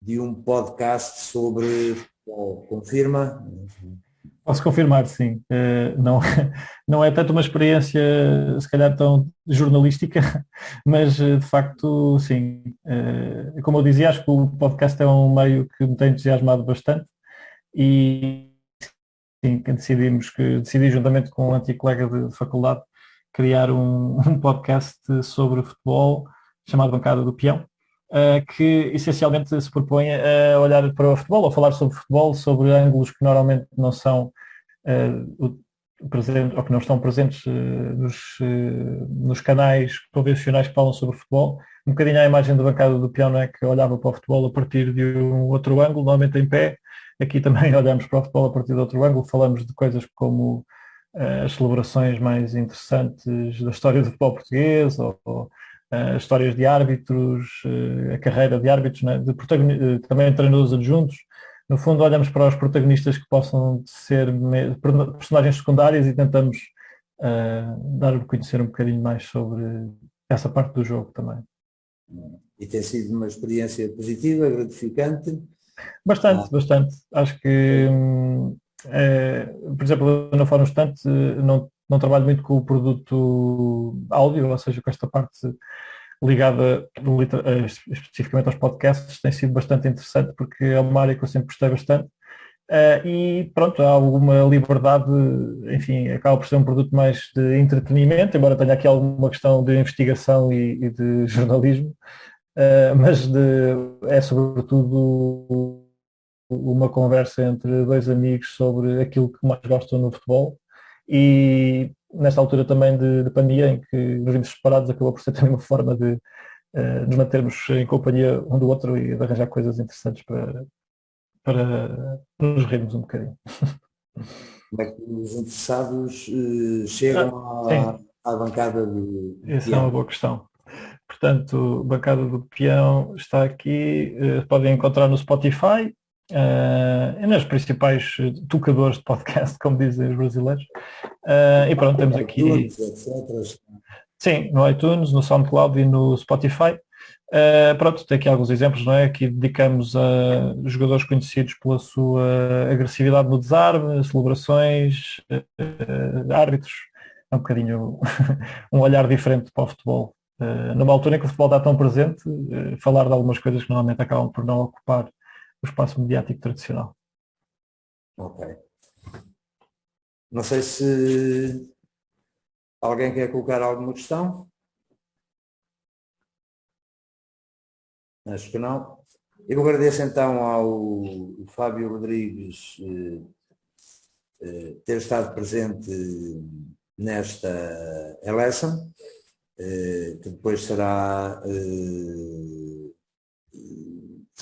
de um podcast sobre futebol. Confirma? Posso confirmar, sim. Não, não é tanto uma experiência, se calhar, tão jornalística, mas de facto, sim. Como eu dizia, acho que o podcast é um meio que me tem entusiasmado bastante e sim, decidi juntamente com um antigo colega de faculdade criar um podcast sobre futebol chamado Bancada do Peão, que essencialmente se propõe a olhar para o futebol, a falar sobre futebol, sobre ângulos que normalmente não são presentes, ou que não estão presentes nos canais convencionais que falam sobre futebol. Um bocadinho a imagem da Bancada do Peão, não é, que olhava para o futebol a partir de um outro ângulo, normalmente em pé. Aqui também olhamos para o futebol a partir de outro ângulo, falamos de coisas como as celebrações mais interessantes da história do futebol português, ou histórias de árbitros, a carreira de árbitros, né? Também treinadores adjuntos. No fundo, olhamos para os protagonistas que possam ser personagens secundárias e tentamos dar a conhecer um bocadinho mais sobre essa parte do jogo também. E tem sido uma experiência positiva, gratificante? Bastante, bastante. Acho que, por exemplo, na Fórum Estante não trabalho muito com o produto áudio, ou seja, com esta parte ligada especificamente aos podcasts, tem sido bastante interessante porque é uma área que eu sempre gostei bastante. E pronto, há alguma liberdade, enfim, acaba por ser um produto mais de entretenimento, embora tenha aqui alguma questão de investigação e de jornalismo, mas é sobretudo uma conversa entre dois amigos sobre aquilo que mais gostam no futebol. E nesta altura também de pandemia, em que nos vimos separados, acabou por ser também uma forma de nos mantermos em companhia um do outro e de arranjar coisas interessantes para nos rirmos um bocadinho. Como é que os interessados chegam à bancada do Essa é Peão? uma boa questão. Portanto, Bancada do Peão está aqui, podem encontrar no Spotify, e nos principais tocadores de podcast, como dizem os brasileiros. E pronto, temos aqui... Sim, no iTunes, no SoundCloud e no Spotify. Pronto, tem aqui alguns exemplos, não é? Aqui dedicamos a jogadores conhecidos pela sua agressividade no desarme, celebrações, árbitros. É um bocadinho um olhar diferente para o futebol. Numa altura em que o futebol está tão presente, falar de algumas coisas que normalmente acabam por não ocupar o espaço mediático tradicional. Ok. Não sei se alguém quer colocar alguma questão? Acho que não. Eu agradeço então ao Fábio Rodrigues ter estado presente nesta eleição, que depois será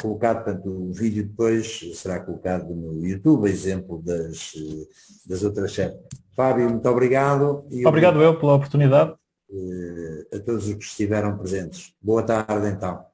colocado, portanto, o vídeo depois será colocado no YouTube, a exemplo das outras 7. Fábio, muito obrigado. E obrigado eu pela oportunidade. A todos os que estiveram presentes. Boa tarde, então.